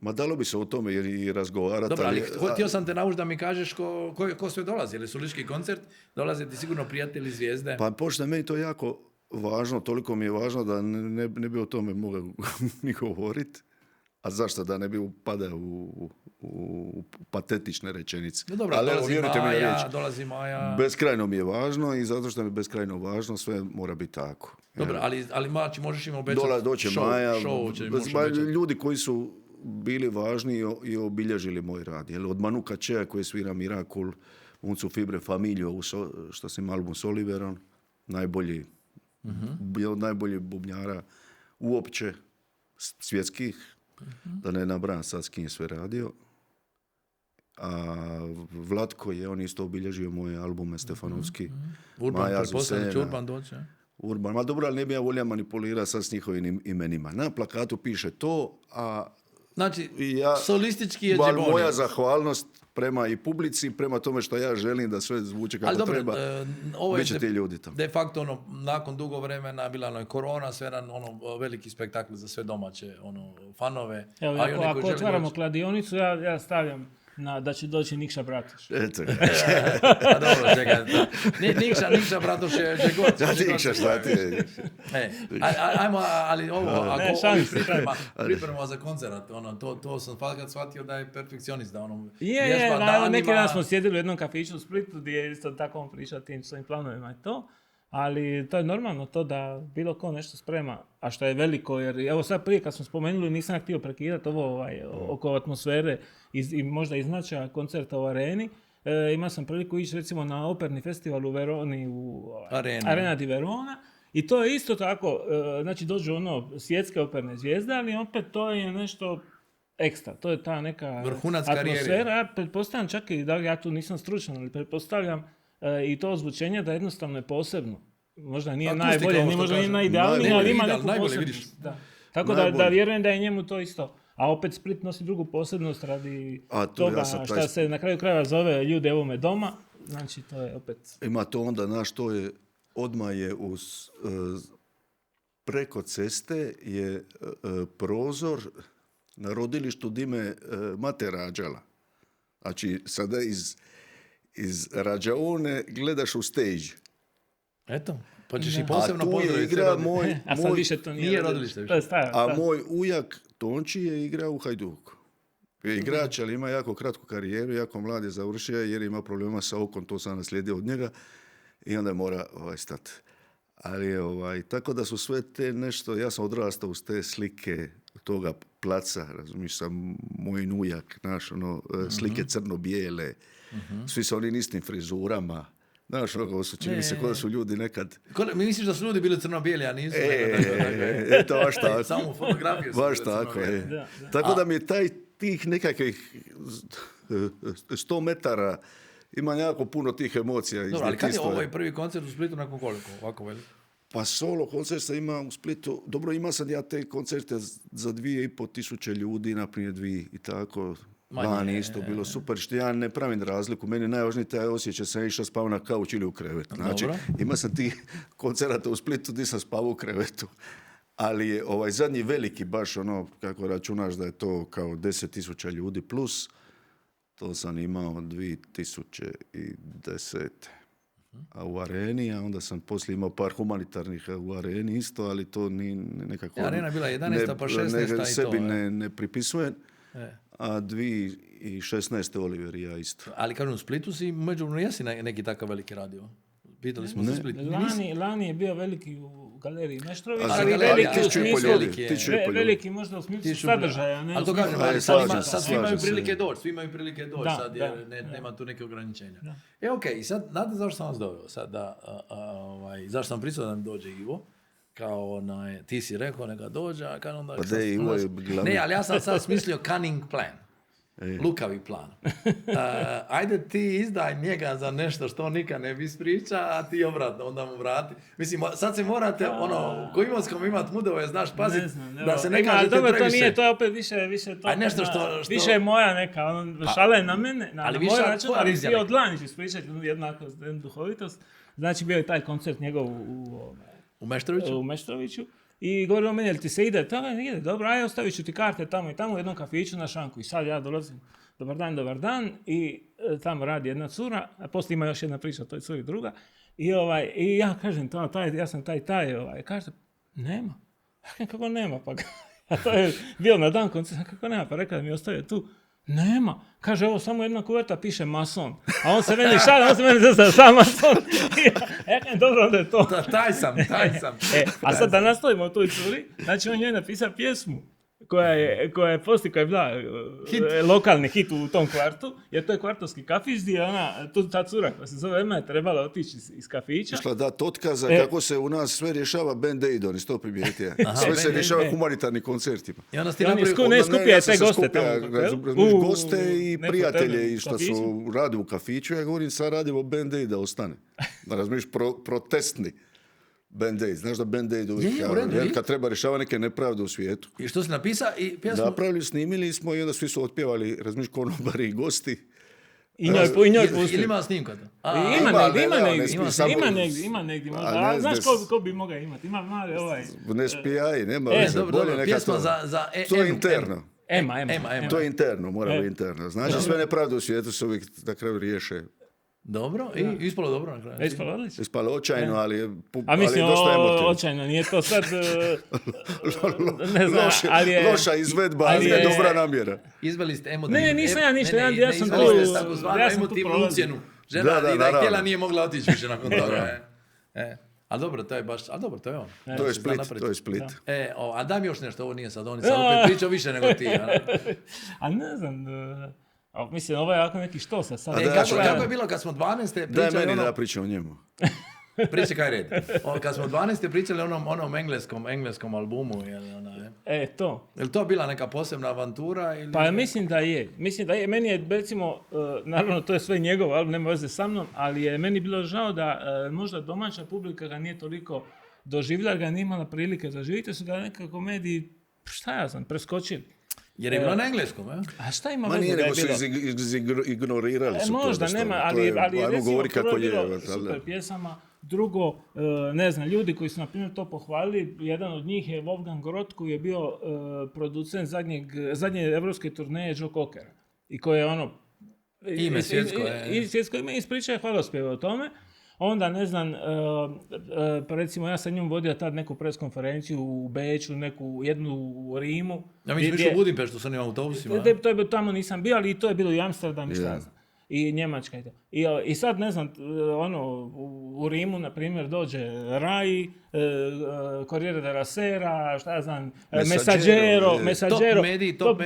A: Ma dalo bi se o tome i razgovarati.
B: Dobro, ali htio sam te naučiti da mi kažeš ko sve dolazi, ili solistički koncert, dolaze ti sigurno prijatelji, zvijezde.
A: Pa pošto meni to jako važno, toliko mi je važno da ne bi o tome mogao ni govoriti. A zašto da ne bi upadao u patetične rečenice?
B: No dobro, dolazi Maja.
A: Beskrajno mi je važno i zato što mi je beskrajno važno, sve mora biti tako.
B: Dobro, ali Mači, možeš im obećati
A: doće Maja, ljudi koji su bili važni i obilježili moj rad. Od Manuka Čeja koji svira Mirakul, Uncu Fibre Familio, što sam album s Oliverom, najbolji bubnjara uopće svjetskih, da ne nabrajam sad s kim sve radio. A Vlatko je, on isto obilježio moje albume Stefanovski.
B: Urban, pretpostavljam, Urban doće.
A: Urban, ma dobro, ali ne bi ja volio manipulirati sad s njihovim imenima. Na plakatu piše to, a
B: znači, solistički je Džebonija.
A: Moja zahvalnost prema i publici, prema tome što ja želim da sve zvuči kako dobro, treba. Bit će ti ljudi tamo.
B: De facto, nakon dugo vremena bila je korona, sve jedan veliki spektakl za sve domaće fanove.
C: Evo, ako otvaramo kladionicu, ja stavljam da će doći Nikša Bratoš.
A: Eto.
B: A dobro, čekaj. Nikša Bratoš je god.
A: Nikša, šta ti je?
B: Ajmo, ali ovo, ako priprema za koncert, to sam fakat shvatio da je perfekcionist, da ono...
C: Neki dan smo sjedili u jednom kafiću u Splitu gdje je isto tako on pričao tim svojim planovima i to. Ali to je normalno to da bilo ko nešto sprema, a što je veliko, jer evo sad prije kad smo spomenuli nisam htio prekidati ovo oko atmosfere i možda i značaja koncerta u areni. Imao sam priliku ići recimo na operni festival u Veroni, u Arena di Verona. I to je isto tako, znači dođu svjetske operne zvijezde, ali opet to je nešto ekstra. To je ta neka
B: vrhunac
C: atmosfera.
B: Karijere.
C: Ja pretpostavljam čak i da ja tu nisam stručan, ali pretpostavljam i to ozvučenje da jednostavno je posebno. Možda nije najbolje, možda nije najidealnije, ali ima neku posebnost. Tako da vjerujem da je njemu to isto. A opet Split nosi drugu posebnost radi toga šta se na kraju krajeva zove ljude ovome doma. Znači to je opet...
A: Ima to onda, znaš, to je odmah je preko ceste je prozor na rodilištu di me mate rađala. Znači, sada iz rađaone gledaš u stage.
B: Eto, pa ćeš i posebno pozdraviti.
C: A sad više to nije rodilište.
A: A moj ujak Tonči je igrao u Hajduku. Je igrač, ali ima jako kratku karijeru, jako mlad je završio jer ima problema sa okom, to sam naslijedio od njega i onda mora stati. Ali tako da su sve te nešto, ja sam odrastao uz te slike toga placa, razumiješ, sam moj ujak, naš, slike crno-bijele, svi sa onim istim frizurama. Znaš, čini mi se kao da su ljudi nekad...
B: Mi misliš da su ljudi bili crno-bijeli, a nisu?
A: Eto, baš tako.
B: Samo fotografije su
A: baš tako, Tako da mi je tih nekakvih 100 metara ima jako puno tih emocija.
B: Dobro, ali kad je ovaj prvi koncert u Splitu nakon koliko? Ovako veliko?
A: Pa solo koncert sam imao u Splitu. Dobro, imao sam ja te koncerte za 2.500 ljudi, naprimjer 2 i tako. Lani isto bilo super, što ja ne pravim razliku. Meni najvažniji taj osjećaj sam išao spavao na kauč ili u krevet. Znači, imao sam tih koncerata u Splitu gdje sam spavao u krevetu. Ali je zadnji veliki, baš kako računaš da je to kao 10.000 ljudi plus, to sam imao 2010. A u areni, a onda sam poslije imao par humanitarnih u areni isto, ali to ni nekako...
B: Arena je bila 11. pa 16. i to.
A: Sebi ne pripisujem. A 2016. Oliver i ja isto.
B: Ali kažem, u Splitu si međuvremenu jesi neki takav veliki radio. Pitali smo se Split.
C: Lani je bio veliki u galeriji Meštrović,
A: ali
C: veliki možda u smislu sadržaja.
B: Ali to kažem, sad svi imaju prilike doći, sad nema tu neke ograničenja. I sad, znate zašto sam vas doveo? Zašto sam pristao da mi dođe Ivo? Kao ti si rekao neka dođe, a kad onda... Ne, ali ja sam sad smislio cunning plan. Lukavi plan. Ajde ti izdaj njega za nešto što on nikad ne bi ispriča, a ti obratno, onda mu vrati. Mislim, sad se morate, ko Imotskom imat mudove, znaš, paziti da se ne kažete previše.
C: To nije, to je opet više to.
B: A nešto što...
C: Više je moja neka, šale na mene, na moj račun, ali svi od lani ću ispričati jednako duhovitost. Znači, bio je taj koncert njegov u Meštroviću. I govorio meni, jel ti se ide? To ide, dobro, aj ostavit ću ti karte tamo i tamo u jednom kafiću na šanku. I sad ja dolazim, dobar dan, i tamo radi jedna cura, a poslije ima još jedna priča, to je curi druga. I ja kažem, ja sam taj, kaže, nema. Kako nema? Pa, a to je bio na dan koncerta, kako nema? Pa rekao da mi ostavio tu. Nema. Kaže, ovo samo jedna kuverta piše mason. A on se meni šala, on se meni zastava sam mason. Dobro, onda je to.
B: Taj sam.
C: A sad da nastavimo o toj curi, znači on njoj napisao pjesmu koja je poslije, koja je bila lokalni hit u tom kvartu, jer to je kvartovski kafić gdje ta cura koja se zove Ema je trebala otići iz kafića.
A: Išla dati otkaza kako se u nas sve rješava Band-Aidom, iz to primijetija. Sve se rješava humanitarnim koncertima.
C: I onda ste napravili... skupija te goste tamo.
A: Goste i prijatelje što su radi u kafiću, ja govorim sad radimo Band-Aid da ostane. Da razumiješ, protestni. Band-Aid. Znaš da Band-Aid uvijek kad treba rješava neke nepravde u svijetu.
B: I što si napisao i pjesmu?
A: Napravili, snimili smo i onda svi su otpjevali, razmiš, konobari i gosti.
C: I njoj pusti.
B: Ili ima snimka to?
C: Ima negdje. Znaš ko bi mogao imati? Ima mali
A: Ne spijaj, nema veze.
B: Dobro, pjesma za
A: to je interno.
C: Ema.
A: To je interno, mora biti interno. Znači, sve nepravde u svijetu se uvijek na kraju riješe.
B: Dobro, i ispalo dobro na kraju.
A: Ispalo očajno, ali je
C: a mislim,
A: dosta emotivno.
C: očajno, nije to sad... ne znam, ali je...
A: Loša izvedba, ali je dobra namjera.
B: Izveli ste emotivno.
C: Ne, nisam ja ništa, ja sam tu...
B: Ja sam tu emotivnu. Žena da htjela nije mogla otići više nakon toga. Ali dobro, to je baš, to je on.
A: To je Split.
B: A daj mi još nešto, ovo nije sad, on je sad opet pričao više nego ti.
C: A ne znam, mislim, ovo je jako neki što sad.
B: Kako je bilo kad smo 12. pričali
A: daj meni da pričam o njemu.
B: Pričaj kaj red. Kad smo 12. pričali onom engleskom albumu.
C: To.
B: Je li to bila neka posebna avantura? Ili...
C: Pa mislim da je. Meni je, recimo, naravno to je sve njegov album, nema veze sa mnom, ali je meni bilo žao da možda domaća publika ga nije toliko doživjela, ga nije imala prilike zaživjeti, su ga nekako mediji, šta ja znam, preskočili.
B: Jer je bilo na engleskom,
C: A šta ima veze da je bilo?
A: Ignorirali su
C: možda,
A: to.
C: Možda, ali recimo prvo je bilo super pjesama. Drugo, ne znam, ljudi koji su na primjer to pohvalili, jedan od njih je Wolfgang Groth, koji je bio producent zadnje evropske turneje Joe Cockera. I koji je
B: ime
C: svjetsko ime, ispričaje hvalospjeve o tome. Onda, ne znam, pa recimo ja sam njom vodio tad neku preskonferenciju u Beču, jednu u Rimu.
B: Ja mislim više u Budimpeštu sa onim autobusima.
C: Tamo nisam bio, ali i to je bilo i Amsterdam i šta znam. I Njemačka i to. I sad, ne znam, u Rimu, na primjer, dođe Rai, Corriere della Sera, šta ja znam, Messaggero,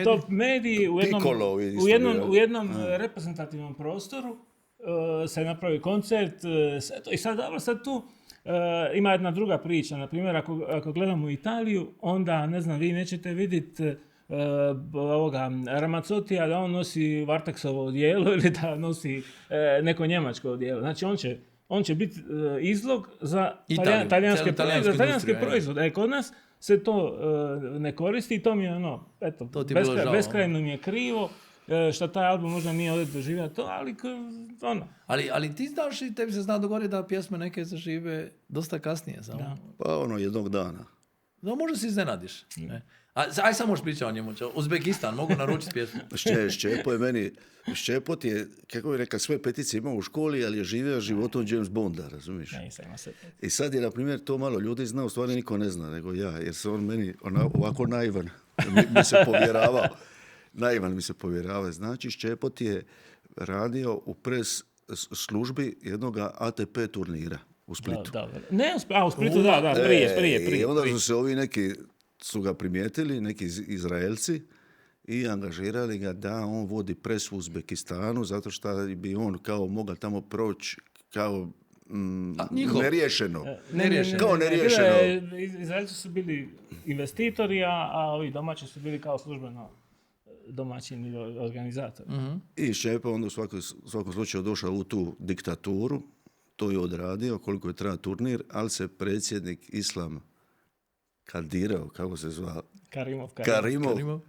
C: top mediji u jednom reprezentativnom prostoru. Se napravi koncert, i sad tu ima jedna druga priča. Na primjer, ako gledamo Italiju, onda, ne znam, vi nećete vidjeti Ramazzotija da on nosi Varteksovo odijelo ili da nosi neko njemačko odijelo. Znači, on će biti izlog za talijanske proizvode. Kod nas se to ne koristi i to mi je beskrajno mi je krivo. Što taj album možda nije ovdje doživio to, ali
B: Ali ti znaš i tebi se zna dogoditi da pjesme neke zažive dosta kasnije samo. Da.
A: Pa jednog dana.
B: No, možda se iznenadiš. Aj samo možeš pričati o njemu. Uzbekistan, mogu naručiti pjesmu.
A: Šćepo je meni, Šćepot je, kako bi rekao, sve petice imao u školi, ali je živio životom James Bonda, razumiješ? I sad je, na primjer, to malo ljudi zna, u stvari niko ne zna, nego ja, jer se on meni ovako naivan mi se povjeravao. Naivan mi se povjerava. Znači, Šćepot je radio u pres službi jednog ATP turnira u Splitu.
C: U Splitu, prije.
A: I onda su se ovi neki, su ga primijetili, neki Izraelci, i angažirali ga da on vodi pres u Uzbekistanu, zato što bi on kao mogao tamo proći kao neriješeno. Kao neriješeno.
C: Izraelci su bili investitori, a ovi domaći su bili kao službeno domaćini organizatori.
A: I Šćepa onda u svakom slučaju došao u tu diktaturu, to je odradio koliko je trajao turnir, ali se predsjednik Islam Kadirov, kako se zvao? Karimov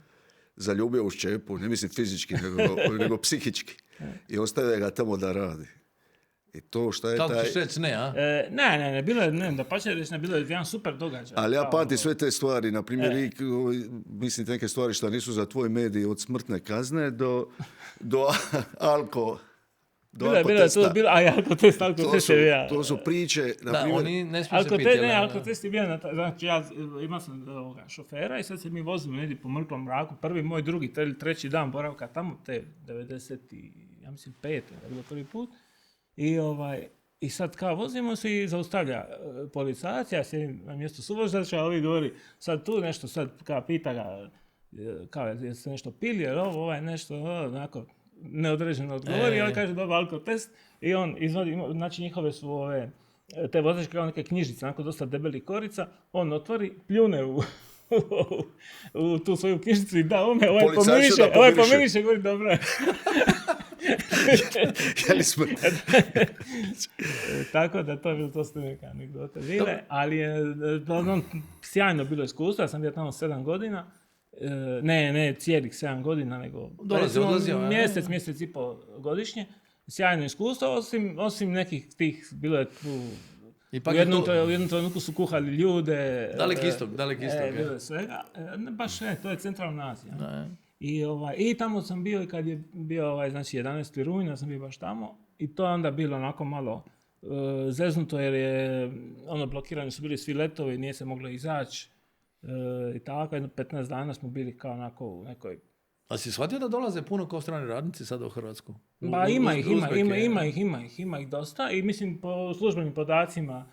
A: zaljubio u Šćepu, ne mislim fizički, nego psihički. I ostavio ga tamo da radi. I to šta je
B: kako
A: taj...
B: ćeš reći ne, a?
C: Ne, bilo je, da pa će reći, bilo je jedan super događaj.
A: Ali ja pamtim sve te stvari, na primjer, mislim neke stvari što nisu za tvoj medij, od smrtne kazne do alkotesta. To su priče, na primjer...
B: Oni ne smiju se piti.
C: Alkotest je bio, znači ja imao sam šofera i sad se mi vozimo negdje po mrklom mraku, prvi moj, drugi, treći dan boravka tamo, te 95. je bilo prvi put. I sad kao vozimo se i zaustavlja policajac, ja sjedim na mjestu suvozača, a ovi govori sad tu nešto, sad kao pita ga, kao jeste nešto pili, jer ovo nešto, onako neodređeno odgovori, on kaže dobro alkotest i on izvodi, znači njihove su te vozačke kao neke knjižice, onako dosta debeli korica, on otvori, pljune u tu svoju knjižicu i da ome, ovaj pomiriše, govori dobro. Tako da to je bilo dosta neka anegdota bile, ali je sjajno bilo iskustvo, ja sam bio tamo 7 godina, ne cijelih 7 godina, nego mjesec i pol godišnje, sjajno iskustvo, osim nekih tih, bilo je tu U jednom trenutku su kuhali ljude.
B: Dalek istok.
C: Bilo svega. Baš ne, to je centralna Azija. I tamo sam bio i kad je bio znači 11. rujna sam bio baš tamo i to je onda bilo onako malo zeznuto jer je blokirani su bili svi letovi, nije se moglo izaći i tako, 15 dana smo bili kao onako u nekoj.
B: A si shvatio da dolaze puno kao strani radnici sada u Hrvatsku?
C: Ima ih dosta i mislim po službenim podacima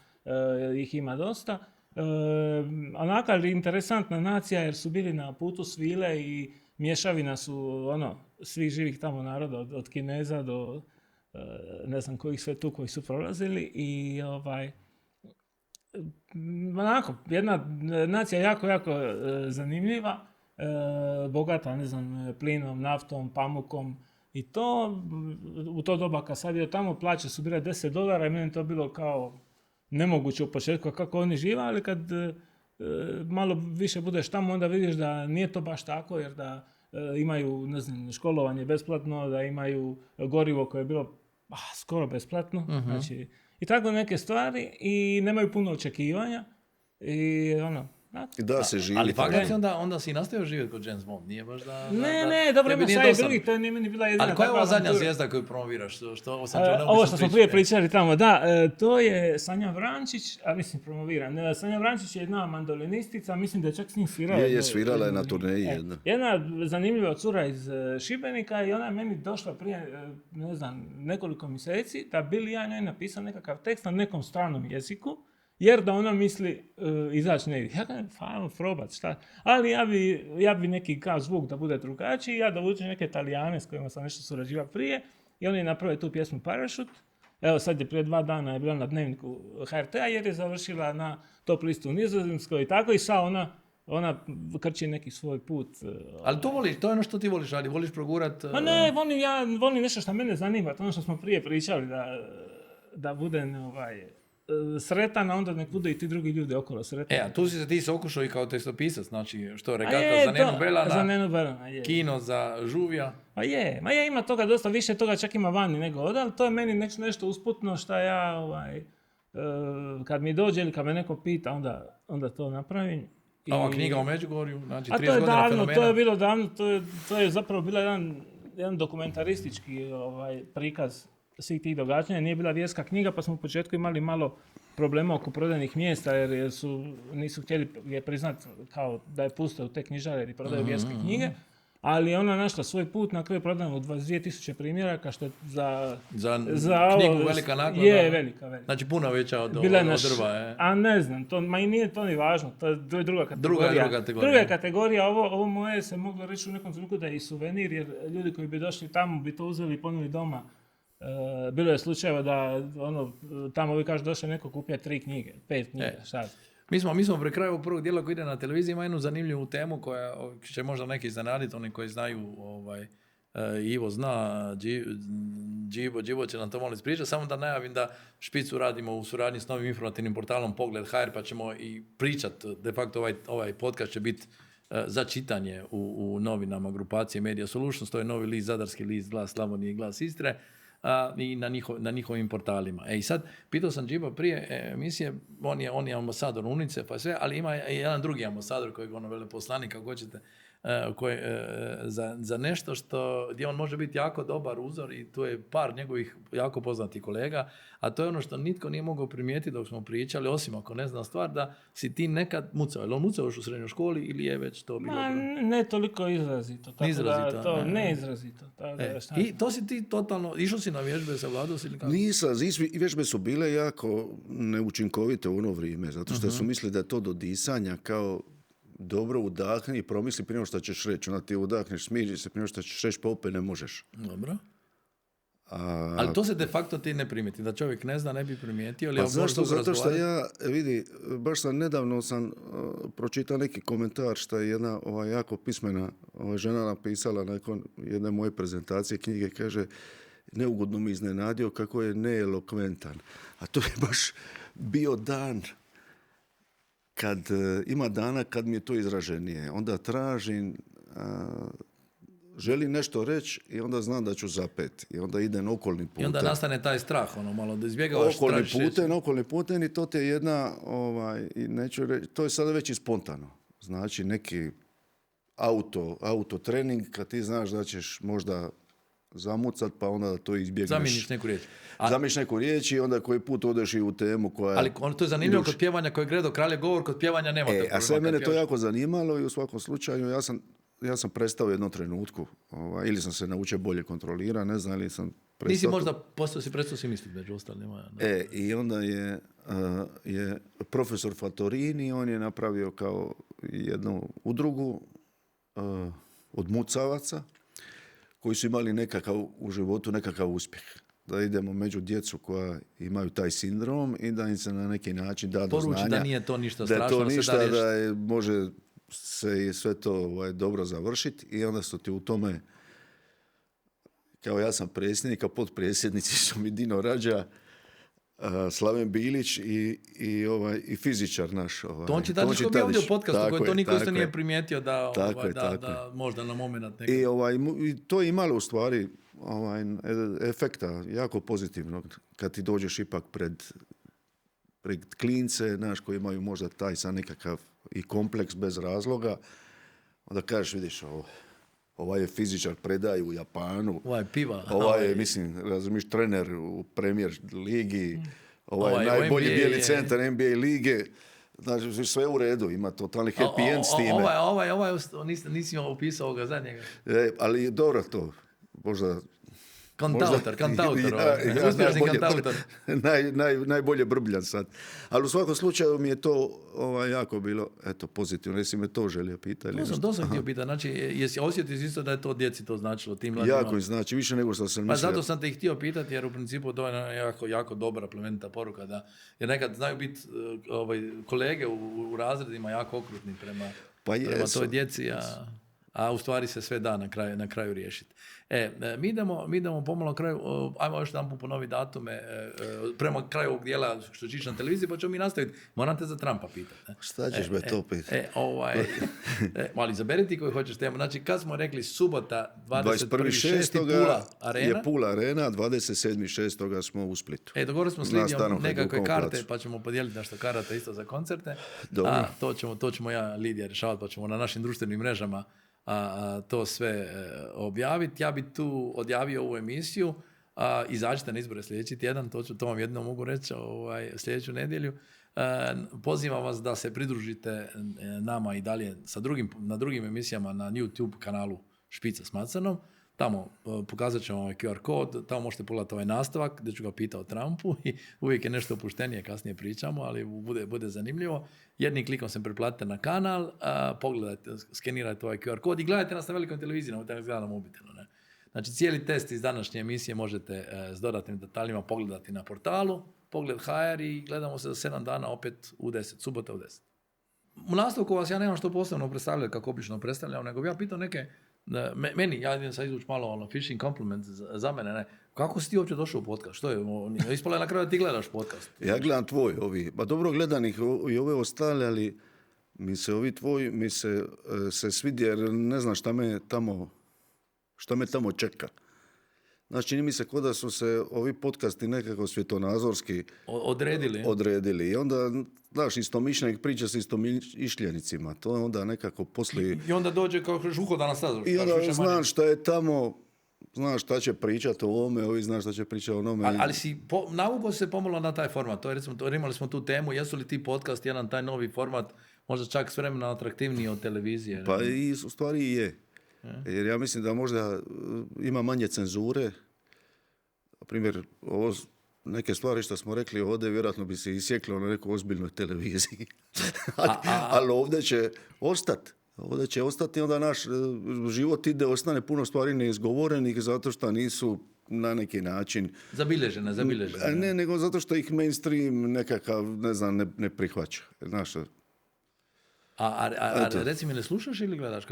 C: ih ima dosta. Onaka interesantna nacija jer su bili na putu svile i mješavina su svih živih tamo naroda od Kineza do ne znam kojih sve tu koji su prolazili i onako jedna nacija jako zanimljiva, bogata ne znam plinom, naftom, pamukom i to u to doba kad sad je tamo plaće su bile $10 i meni to bilo kao nemoguće u početku kako oni žive, ali kad malo više budeš tamo onda vidiš da nije to baš tako jer da imaju ne znam, školovanje besplatno, da imaju gorivo koje je bilo skoro besplatno, znači i tako neke stvari i nemaju puno očekivanja i
A: da se živi.
B: Ali fakat onda si nastavio živjeti kod James Bond, nije baš da...
C: Ne, dobro ima sad i drugih, to nije meni bila jedina.
B: Ali koja je ova zadnja zvijezda koju promoviraš?
C: Ovo što smo prije pričali tamo, to je Sanja Vrančić, a mislim promoviran. Sanja Vrančić je jedna mandolinistica, mislim da je čak s njim svirala.
A: Je svirala je na turneji.
C: Jedna zanimljiva cura iz Šibenika i ona je meni došla prije, ne znam, nekoliko mjeseci da bili ja njoj napisao nekakav tekst na nekom stranom jeziku, jer da ona misli izaći negdje. Ja kažem, ajmo probat, šta? Ali ja bi neki kao zvuk da bude drugačiji, ja da učim neke Italijane s kojima sam nešto surađivao prije i oni naprave tu pjesmu Parachute. Evo sad je prije 2 dana je bila na dnevniku HRT-a jer je završila na top listu u Nizozemskoj i tako i sad ona krči neki svoj put.
B: Ali to voliš, to je ono što ti voliš, ali voliš progurat...
C: Ma ne, volim nešto što mene zanima, to ono što smo prije pričali, da budem sretan, a onda nek budu i ti drugi ljudi okolo sretani.
B: A tu si se ti se okušao i kao tekstopisac, znači što regata za Nenu Belana, kino za Žuvija.
C: Ima toga dosta, više toga čak ima vani nego ovdje, ali to je meni nešto usputno što ja kad mi dođe ili kad me neko pita, onda to napravim.
B: Ova knjiga o Međugorju, znači 30
C: to je
B: godina
C: davno,
B: fenomena.
C: To je bilo davno, to je zapravo bila jedan dokumentaristički prikaz svih tih događanja. Nije bila vjerska knjiga, pa smo u početku imali malo problema oko prodajnih mjesta, jer nisu htjeli je priznat kao da je puste u te knjižare jer prodaju vjerske knjige. Ali ona našla svoj put, na kraju prodano u 22,000 primjeraka, što je
B: za knjigu velika naklada.
C: Je, velika.
B: Znači puno veća od drva.
C: A ne znam, i nije to ni važno, to je druga kategorija. Druga kategorija, ovo moje se moglo reći u nekom trenutku da je i suvenir, jer ljudi koji bi došli tamo bi to uzeli i ponuli doma. Bilo je slučajeva da tamo vi kažu došli neko kupija 3 knjige, 5 knjiga, šta?
B: Mi smo pri kraju prvog dijela koji ide na televiziji ima jednu zanimljivu temu koja će možda neki iznenaditi, oni koji znaju, Ivo zna, Džibo će nam to malo ispričati, samo da najavim da Špicu radimo u suradnji s novim informativnim portalom Pogled HR, pa ćemo i pričati, de facto ovaj podcast će biti za čitanje u novinama grupacije Media Solutions, to je novi list, zadarski list, Glas Slavonije i Glas Istre, i na njihovim portalima. I sad, pitao sam Džiba prije emisije, on je ambasador UNICEF pa sve, ali ima i jedan drugi ambasador kojeg veleposlanik, kako hoćete, za nešto gdje on može biti jako dobar uzor i tu je par njegovih jako poznatih kolega, a to je ono što nitko nije mogao primijetiti dok smo pričali, osim ako ne zna stvar, da si ti nekad mucao. Je li on mucao još u srednjoj školi ili je već to bilo?
C: Ne toliko izrazito. Ne izrazito.
B: I to si ti totalno, išao si na vježbe sa Vladom ili kako?
A: Nisam, vježbe su bile jako neučinkovite u ono vrijeme, zato što su mislili da je to do disanja kao dobro udahni i promisli prije što ćeš reći. Onda ti udahneš, smiriš se prije što ćeš reći, pa opet ne možeš.
B: Dobro. Ali to se de facto ti ne primijeti. Da čovjek ne zna, ne bi primijetio.
A: Pa zašto? Zato što ja, baš nedavno sam pročitao neki komentar što je jedna jako pismena žena napisala nakon jedne moje prezentacije knjige, kaže, neugodno mi iznenadio kako je neelokventan. A to je baš bio dan ima dana kad mi je to izraženije. Onda tražim želi nešto reći i onda znam da ću zapet. I onda idem okolnim putem.
B: I onda nastane taj strah, malo da izbjegavaš
A: okolni putem i to te je jedna, neću reći, to je sada već i spontano. Znači neki auto trening, kad ti znaš da ćeš možda zamucat, pa onda da to izbjegneš.
B: Zamijeniš neku riječ.
A: Zamijeniš neku riječ i onda koji put odeš i u temu koja...
B: Ali to je zanimljivo kod pjevanja koje Gredo Kralje govor, kod pjevanja nema tog problema.
A: A sve mene to jako zanimalo i u svakom slučaju ja sam prestao u jednom trenutku, ili sam se naučio bolje kontrolirati, ne znam, ili sam prestao...
B: Nisi možda prestao si misliti među ostalima.
A: I onda je profesor Fatorini, on je napravio kao jednu udrugu od mucavaca koji su imali u životu nekakav uspjeh. Da idemo među djecu koja imaju taj sindrom i da im se na neki način da do znanja.
B: Da nije to ništa strašno.
A: Da je to ništa, može se sve to dobro završiti i onda su ti u tome, kao ja sam predsjednik, a potpredsjednici su mi Dino Rađa, Slaven Bilić i fizičar naš.
B: Tonči Tadić koji je ovdje u podcastu, koji to niko isto nije primijetio da možda na moment nekada.
A: I to je imalo u stvari efekta jako pozitivnog kad ti dođeš ipak pred klince, naš, koji imaju možda taj sad nekakav i kompleks bez razloga, onda kažeš, vidiš, ovaj je fizičar, predaje u Japanu.
B: Ovaj piva.
A: Ovaj je, razumiješ, trener u Premier ligi. Ovaj najbolji bijeli centar NBA lige. Znači, sve u redu, ima totalni happy end s time.
B: Nisi opisao ovoga zadnjega.
A: Ali dobro to, možda...
B: Kantautor.
A: Najbolje brbljan sad. Ali u svakom slučaju mi je to jako bilo pozitivno. Jesi me to želio pitati?
B: To sam htio pitati. Znači, jesi osjetio isto da je to djeci to značilo? Tim mladima?
A: Jako znači, više nego što sam mislio.
B: Pa zato sam te ih htio pitati, jer u principu to je jako, jako dobra plemenita poruka. Jer nekad znaju biti kolege u razredima jako okrutni prema toj djeci, a u stvari se sve da na kraju riješiti. Mi idemo pomalo kraju, ajmo još jedan put ponoviti datume, prema kraju ovog dijela što ćeš na televiziji, pa ćemo mi nastaviti. Moram te za Trumpa pitati.
A: Šta ćeš me to pitati?
B: Ali izaberi ti koji hoćeš temu. Znači, kad smo rekli subota, 21.6. Pula Arena.
A: Je Pula Arena, 27.6. smo u Splitu.
B: Dogovorili smo s Lidijom nekakve karte, pa ćemo podijeliti nešto karata isto za koncerte. A to ćemo ja, Lidija, rješavati, pa ćemo na našim društvenim mrežama to sve objaviti. Ja bi tu odjavio ovu emisiju. Izađite na izbore sljedeći tjedan, to vam jedno mogu reći sljedeću nedjelju. Pozivam vas da se pridružite nama i dalje na drugim emisijama na YouTube kanalu Špica s Macanom. Tamo pokazat ćemo ovaj QR kod, tamo možete pogledati ovaj nastavak gdje ću ga pitati o Trumpu i uvijek je nešto opuštenije, kasnije pričamo, ali bude zanimljivo. Jednim klikom se preplatite na kanal, pogledajte, skenirajte ovaj QR kod i gledajte nas na velikoj televiziji, na gledajte na mobitelu. Ne? Znači, cijeli test iz današnje emisije možete s dodatnim detaljima pogledati na portalu, pogled HR i gledamo se za 7 dana opet u 10, subota u 10. U nastavku vas ja nemam što posebno predstavljati kako obično predstavljam, nego bi ja pitao neke meni, ja idem sad izvući malo fishing compliment za mene, ne. Kako si ti uopće došao u podcast? Što je? Ispalo je na kraju da ti gledaš podcast.
A: Ja gledam tvoj, pa dobro gledam ih i ove ostale, ali mi se ovi tvoji, se svidi jer ne znam šta me tamo čeka. Znači, čini mi se kao da su se ovi podcasti nekako svjetonazorski odredili. I onda, znaš, istomišljenik priča sa istomišljenicima. To je onda nekako poslije...
B: I onda dođe kao žuhoda na stazu.
A: I onda znaš šta je tamo, znaš šta će pričati o ovome, ovi znaš šta će pričati o onome.
B: Ali si navukao se pomalo na taj format. To je, recimo, imali smo tu temu, jesu li ti podcast jedan taj novi format, možda čak s vremena atraktivniji od televizije?
A: Pa i u stvari i je. Jer ja mislim da možda ima manje cenzure. Na primjer, neke stvari što smo rekli ovdje vjerojatno bi se isjeklo na nekoj ozbiljnoj televiziji. Ali ovdje će ostati. Ovdje će ostati, onda naš život ostane puno stvari neizgovorenih zato što nisu na neki način...
B: Zabilježene.
A: Ne, nego zato što ih mainstream nekakav, ne znam, ne prihvaća. Znaš,
B: reci mi, ne slušaš ili gledaš?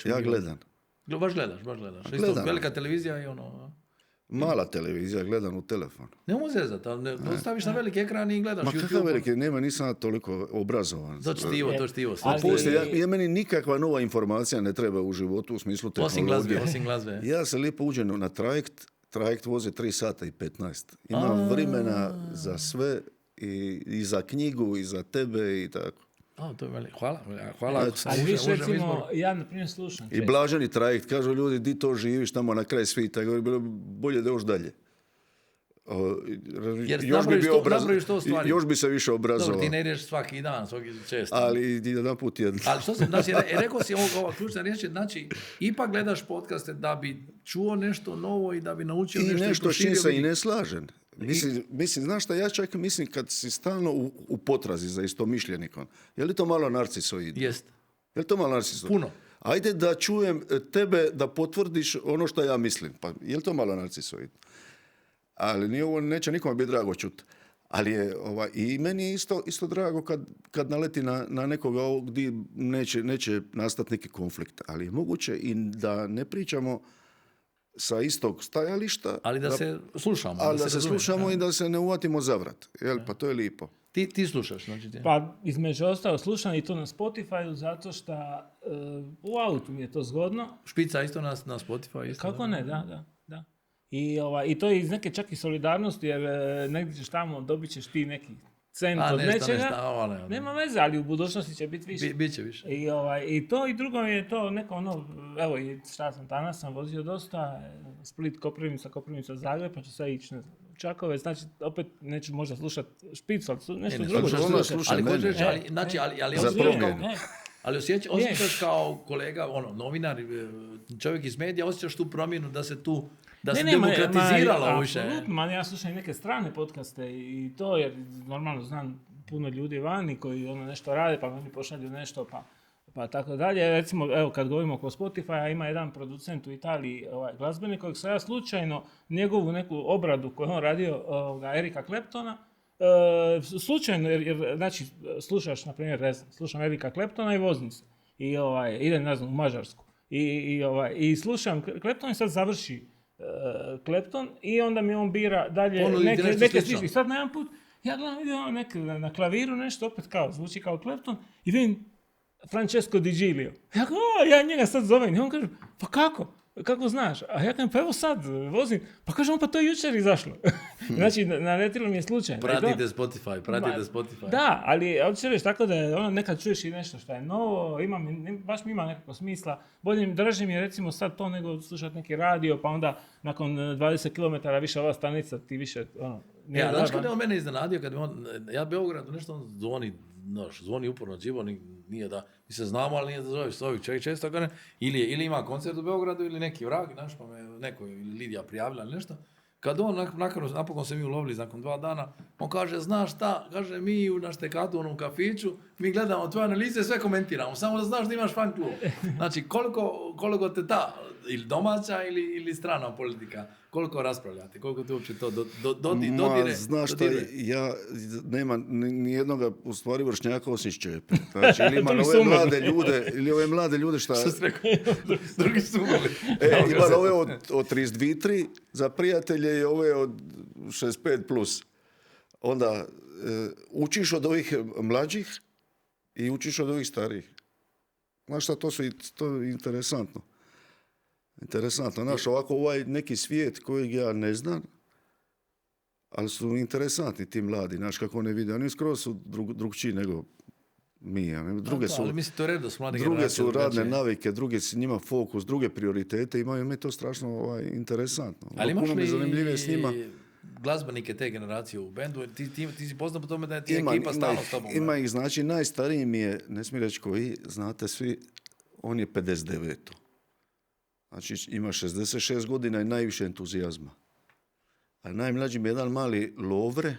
A: Ja gledam.
B: Baš gledaš. Isto velika televizija i ono...
A: Mala televizija, gledam u telefon.
B: Ne mogu zezati, ali staviš na veliki ekran i gledaš
A: Ma
B: YouTube.
A: kakav veliki, nisam toliko obrazovan.
B: To čtivo.
A: Poslije, meni nikakva nova informacija ne treba u životu u smislu tehnologije.
B: Osim glazbe.
A: Ja se lijepo uđem na trajekt vozi 3 sata i 15. Imam vremena za sve i za knjigu i za tebe i tako.
B: To je hvala.
C: Ali više recimo, ja na primjer slušam.
A: I blaženi trajekt, kažu ljudi, di to živiš tamo na kraj svita. Bilo bolje da još dalje. Još bi se više obrazovao.
B: Dobro, ti ne ideš svaki dan, svaki često.
A: Ali jedan put jedno.
B: Ali što znači, rekao si ova ključna riječ, znači, ipak gledaš podcaste da bi čuo nešto novo i da bi naučio nešto.
A: I nešto s čim se i ne slažem. Mislim, znaš šta, ja čak mislim kad si stalno u potrazi za istomišljenikom, je li to malo narcisoidno?
B: Jest.
A: Je li to malo narcisoidno?
B: Puno.
A: Ajde da čujem tebe da potvrdiš ono što ja mislim. Pa je li to malo narcisoidno? Ali nije ovo, neće nikome biti drago čuti. Ali je, i meni je isto drago kad naleti na nekoga gdje neće nastati neki konflikt. Ali je moguće i da ne pričamo sa istog stajališta.
B: Ali da se slušamo.
A: Ali da se slušamo i da se ne uvatimo za vrat. Pa to je lijepo.
B: Ti slušaš, znači ti?
C: Pa između ostalo slušam i to na Spotify zato što u autu mi je to zgodno.
B: Špica isto na Spotify? Isto,
C: kako ne, da. I to je iz neke čak i solidarnosti, jer negdje ćeš tamo, dobit ćeš ti neki cent od nečega. Nema veze, ali u budućnosti će biti više.
B: Biće više.
C: I to i drugo je to neko evo, šta sam danas sam vozio dosta, Split, Koprivnica, Zagreb, pa ću sad ići na Čakovec, znači opet neću možda slušati Špicu, ali nešto drugo.
B: Ali osjećaš kao kolega, novinar, čovjek iz medija, osjećaš tu promjenu da se tu demokratiziralo više.
C: Apsolutno, ja slušam neke strane podcaste i to, jer normalno znam puno ljudi vani koji nešto rade, pa oni pošalju nešto, pa tako dalje. Recimo, evo, kad govorimo oko Spotify, ima jedan producent u Italiji, glazbenik, kojeg sam ja slučajno njegovu neku obradu koju on radio, Erika Claptona, slučajno, jer znači, slušaš, na primjer, slušam Erika Claptona i vozim se. I idem, ne znam, u Mađarsku. I slušam Clapton i sad završi Clapton i onda mi on bira dalje neke slične. I sad na jedan put, ja gledam, vidim na klaviru nešto, opet kao, zvuči kao Clapton i vidim Francesco Di Giglio. Ja njega sad zovem i on kaže, pa kako znaš? A ja kažem, pa evo sad vozim. Pa kaže on, pa to je jučer izašlo. Znači, naletilo mi je slučajno.
B: Pratite Spotify.
C: Da, ali hoću reći tako da je nekad čuješ i nešto što je novo, baš mi ima nekako smisla. Bolje draže mi je recimo sad to nego slušati neki radio, pa onda nakon 20 km više ova stanica ti više
B: znaš kad je on mene iznenadio, ja Beogradu nešto zvoni uporno dživo, nije da mi se znamo, ali nije da zoveš ovih čovjek često, ili ima koncert u Beogradu ili neki vrag, znaš, pa me neko ili Lidija prijavila ili nešto. Kad on, napokon se mi ulovili nakon 2 dana, on kaže, znaš šta, kaže, mi na Štekatu, onom kafiću, mi gledamo tvoje analize, sve komentiramo, samo da znaš da imaš fan klub. Znači, koliko te ta, ili domaća ili strana politika, koliko raspravljate, koliko te uopće to dodire?
A: Znaš šta, ja nema nijednoga u stvari vršnjaka osim Šćepe. Znači, ili ima ove mlade ljude šta...
B: Što si rekao? Drugi su umrli.
A: Ima ove od 32-3 za prijatelje i ove od 65+. Onda učiš od ovih mlađih i učiš od ovih starijih. Znaš šta, to je interesantno. Interesantno, znaš, ovako neki svijet kojeg ja ne znam, ali su interesantni ti mladi, znaš, kako one vide. Oni skoro su drugčiji nego mi.
B: Ali mislim, to je redo s mlade
A: druge su radne navike, druge su njima fokus, druge prioritete, imaju mi to strašno interesantno.
B: Ali imaš li s njima glazbenike te generacije u bendu? Ti si poznat po tome da je ti ekipa stalno s tobom.
A: Ima ih, znači, najstariji mi je, ne smijem reći koji, znate svi, on je 59. Znači, ima 66 godina i najviše entuzijazma. A najmlađi mi je jedan mali Lovre,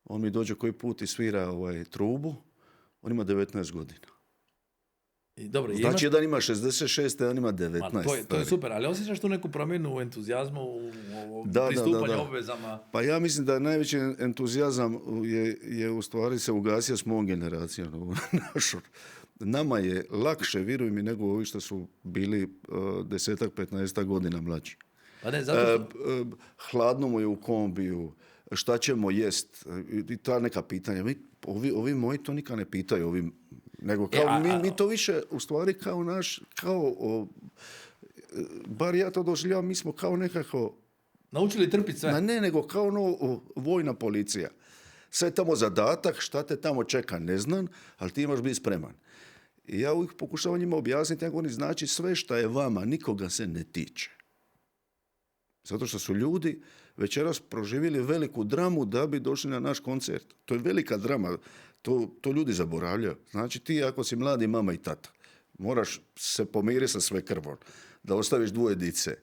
A: on mi dođe koji put i svira trubu, on ima 19 godina. Znači, jedan ima 66, jedan ima 19.
B: To je super, ali osjećaš tu neku promjenu u entuzijazmu, u pristupanju obvezama?
A: Pa ja mislim da najveći entuzijazam je u stvari se ugasio s mojom generacijom. Nama je lakše, vjeruj mi, nego ovi što su bili 10-15 godina mlađi. Hladno mu je u kombiju, šta ćemo jest, i ta neka pitanja. Ovi moji to nikad ne pitaju, nego kao mi to više, u stvari bar ja to doživljavam, mi smo kao nekako...
B: Naučili trpiti sve.
A: Ne, nego kao vojna policija. Sve je tamo zadatak, šta te tamo čeka, ne znam, ali ti imaš biti spreman. I ja uvijek pokušavam njima objasniti, ako oni znači sve šta je vama, nikoga se ne tiče. Zato što su ljudi večeras proživjeli veliku dramu da bi došli na naš koncert. To je velika drama. To ljudi zaboravljaju. Znači ti ako si mladi mama i tata, moraš se pomiriti sa sve krvom, da ostaviš 2 dice,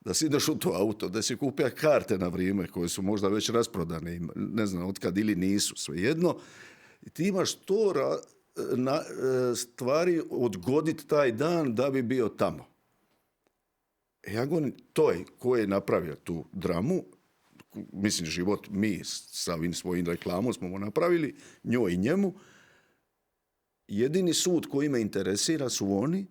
A: da si ideš u to auto, da si kupio karte na vrijeme koje su možda već rasprodane, ne znam otkad ili nisu, svejedno. I ti imaš to stvari odgoditi taj dan da bi bio tamo. Ja govorim, to je ko je napravio tu dramu, mislim život mi sa ovim svojim reklamom smo mu napravili, njoj i njemu. Jedini sud koji me interesira su oni,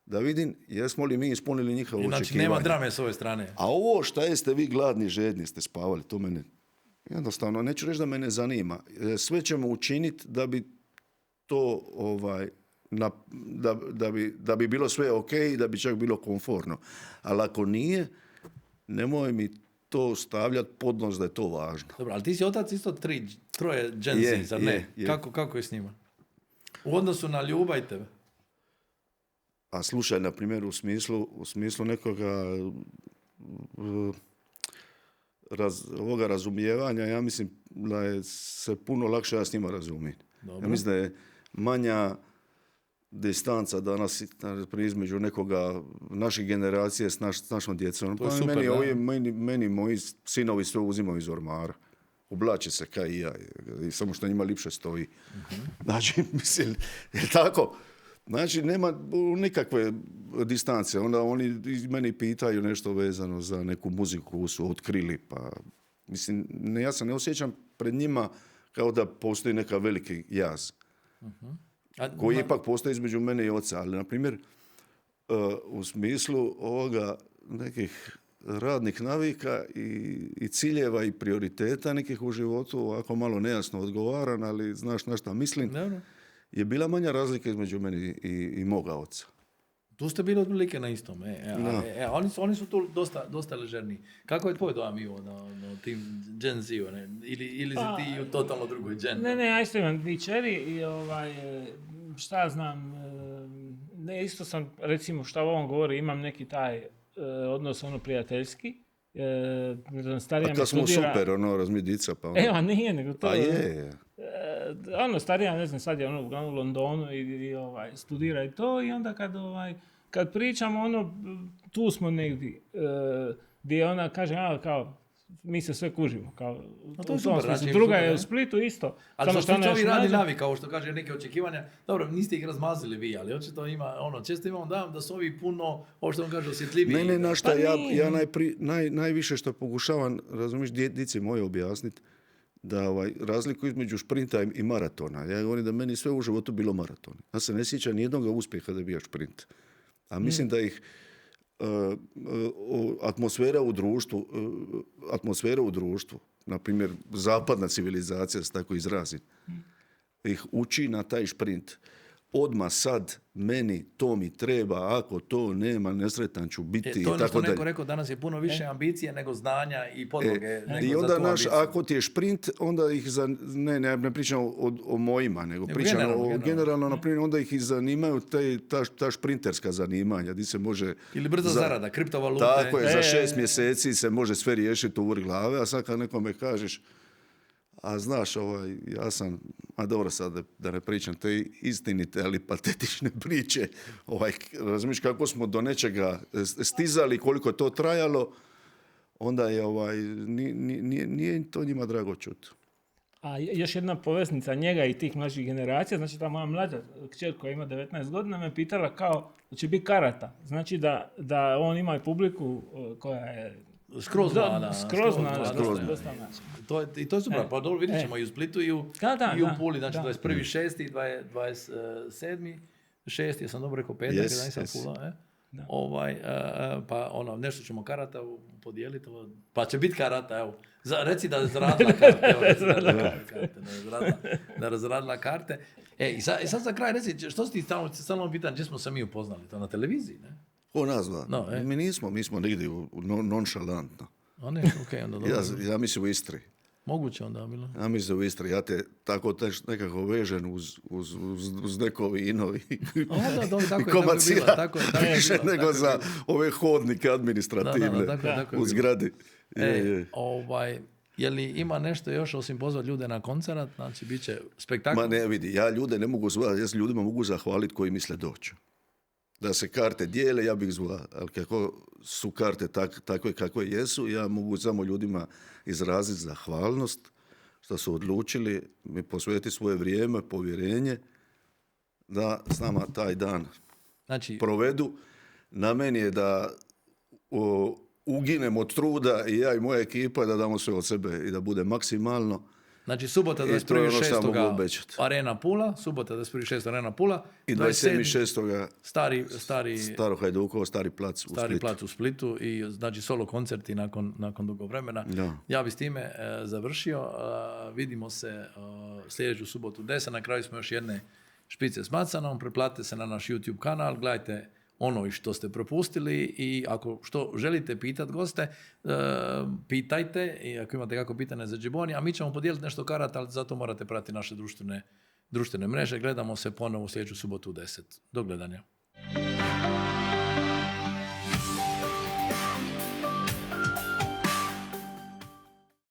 A: da vidim jesmo li mi ispunili njihovo očekivanje.
B: Znači nema drame s ove strane.
A: A ovo šta jeste vi gladni, žedni, ste spavali, to mene jednostavno, neću reći da me ne zanima. Sve ćemo učiniti da bi to da bi bilo sve ok i da bi čak bilo komfortno. Ali ako nije, nemoj mi to stavljati pod nos da je to važno.
B: Dobro, ali ti si otac isto 3 Gen Z, zar ne? Kako je s njima? U odnosu na ljubav i tebe?
A: A slušaj, na primjer, u smislu nekoga ovoga razumijevanja, ja mislim da je se puno lakše ja s njima razumijem. Ja mislim da je manja distanca danas između nekoga naše generacije s našom djecom.
B: To je super,
A: meni moji sinovi sve uzimaju iz ormara. Oblače se kao i ja, samo što njima lipše stoji. Znači, mislim, je tako? Znači, nema nikakve distance. Onda oni meni pitaju nešto vezano za neku muziku koju su otkrili. Pa, mislim, ja se ne osjećam pred njima kao da postoji neka veliki jaz. Koji ipak postoji između mene i oca. Ali, na primjer, u smislu ovoga nekih radnih navika i ciljeva i prioriteta nekih u životu, ovako malo nejasno odgovaran, ali znaš na šta mislim, je bila manja razlika između mene i moga oca.
B: Tu ste bili otprilike na istom. Oni su tu dosta ležerniji. Kako je tvoj dojam, Ivo, na tim Gen Z, ili si ti u totalno drugoj Gen?
C: Ne, ja isto imam 2 čeri i šta znam, isto sam, recimo šta o ovom govori, imam neki taj odnos prijateljski. Starija
A: a kad smo super, razmidica, pa ono...
C: Evo, nije, nego to...
A: A je.
C: Starija, ne znam, sad je u Londonu i studira i to, i onda kad pričamo, tu smo negdje, gdje ona kaže, kao, mi se sve kužimo, kao,
B: to je super, znači,
C: druga je u Splitu isto.
B: Ali što se ovi radi navi, kao što kaže neke očekivanja, dobro, niste ih razmazili vi, ali očito ima, često imamo da su ovi puno, ovo što vam kaže, osjetljiviji.
A: Ne, na šta, ja najviše što pokušavam, razumiješ, dici moje objasniti, da razliku između šprinta i maratona. Ja govorim da meni sve u životu bilo maraton. Ja se ne sjećam nijednog uspjeha da je bio šprint. A mislim da ih atmosfera u društvu, na primjer zapadna civilizacija, se tako izrazim, ih uči na taj šprint. Odmah sad, meni to mi treba, ako to nema, nesretan ću biti.
B: To je ono što neko rekao, danas je puno više ambicije nego znanja i podloge.
A: I onda ako ti je šprint, onda ih, ne pričam o mojima, nego pričam generalno, na primjer, onda ih zanimaju ta šprinterska zanimanja, gdje se može...
B: Ili brza zarada, kriptovalute.
A: Tako je, za 6 mjeseci se može sve riješiti u vrh glave, a sad kad nekome kažeš, a znaš, ja sam, a dobro sad da ne pričam te istinite, ali patetične priče, razumiješ kako smo do nečega stizali, koliko je to trajalo, onda je, nije to njima drago čuti.
C: A još jedna poveznica njega i tih mlađih generacija, znači ta moja mlađa kćer koja ima 19 godina me pitala kao da će biti karata. Znači da on ima i publiku koja je
B: skroz mlada. I to je super, pa dobro vidjet ćemo i u Splitu i u Puli, znači 21.6. 27.6. sam dobro rekao petak, da nisam Pula. Pa nešto ćemo karata podijeliti, pa će biti karata, evo. Reci da je zaradila karte, da je razradila karte. I sad za kraj reci, što si ti stalno pitan, gdje smo se mi upoznali? To na televiziji, ne?
A: Ko nas dva? Mi smo negdje nonšalantno.
B: Onda dobro.
A: Ja mislim u Istri.
B: Moguće onda bilo.
A: Ja mislim u Istri. Ja te tako nekako vežem uz neko vino i komacija više nego za ove hodnike administrativne u zgradi.
B: Je li ima nešto još osim pozvati ljude na koncert? Znači, bit će spektakl?
A: Ma ne, vidi, ja ljude ne mogu zvati, ja se ljudima mogu zahvaliti koji misle doći. Da se karte dijele, ja bih zvao, ali kako su karte takve kakve jesu, ja mogu samo ljudima izraziti zahvalnost što su odlučili mi posvetiti svoje vrijeme, povjerenje, da s nama taj dan provedu. Na meni je da uginem od truda i ja i moja ekipa da damo sve od sebe i da bude maksimalno.
B: Znači, subota 21.6. Arena Pula, subota 21.6. Arena Pula.
A: I 27.6. Staro Hajdukovo, Stari plac
B: u Splitu. I znači solo koncerti nakon dugo vremena. Da. Ja bi s time završio. Vidimo se sljedeću subotu 10. Na kraju smo još jedne špice s macanom. Preplatite se na naš YouTube kanal. Gledajte ono i što ste propustili i ako što želite pitati goste, pitajte i ako imate kako pitanje za Džiboni, a mi ćemo podijeliti nešto karata, ali zato morate pratiti naše društvene mreže. Gledamo se ponovo sljedeću subotu u 10. Do gledanja.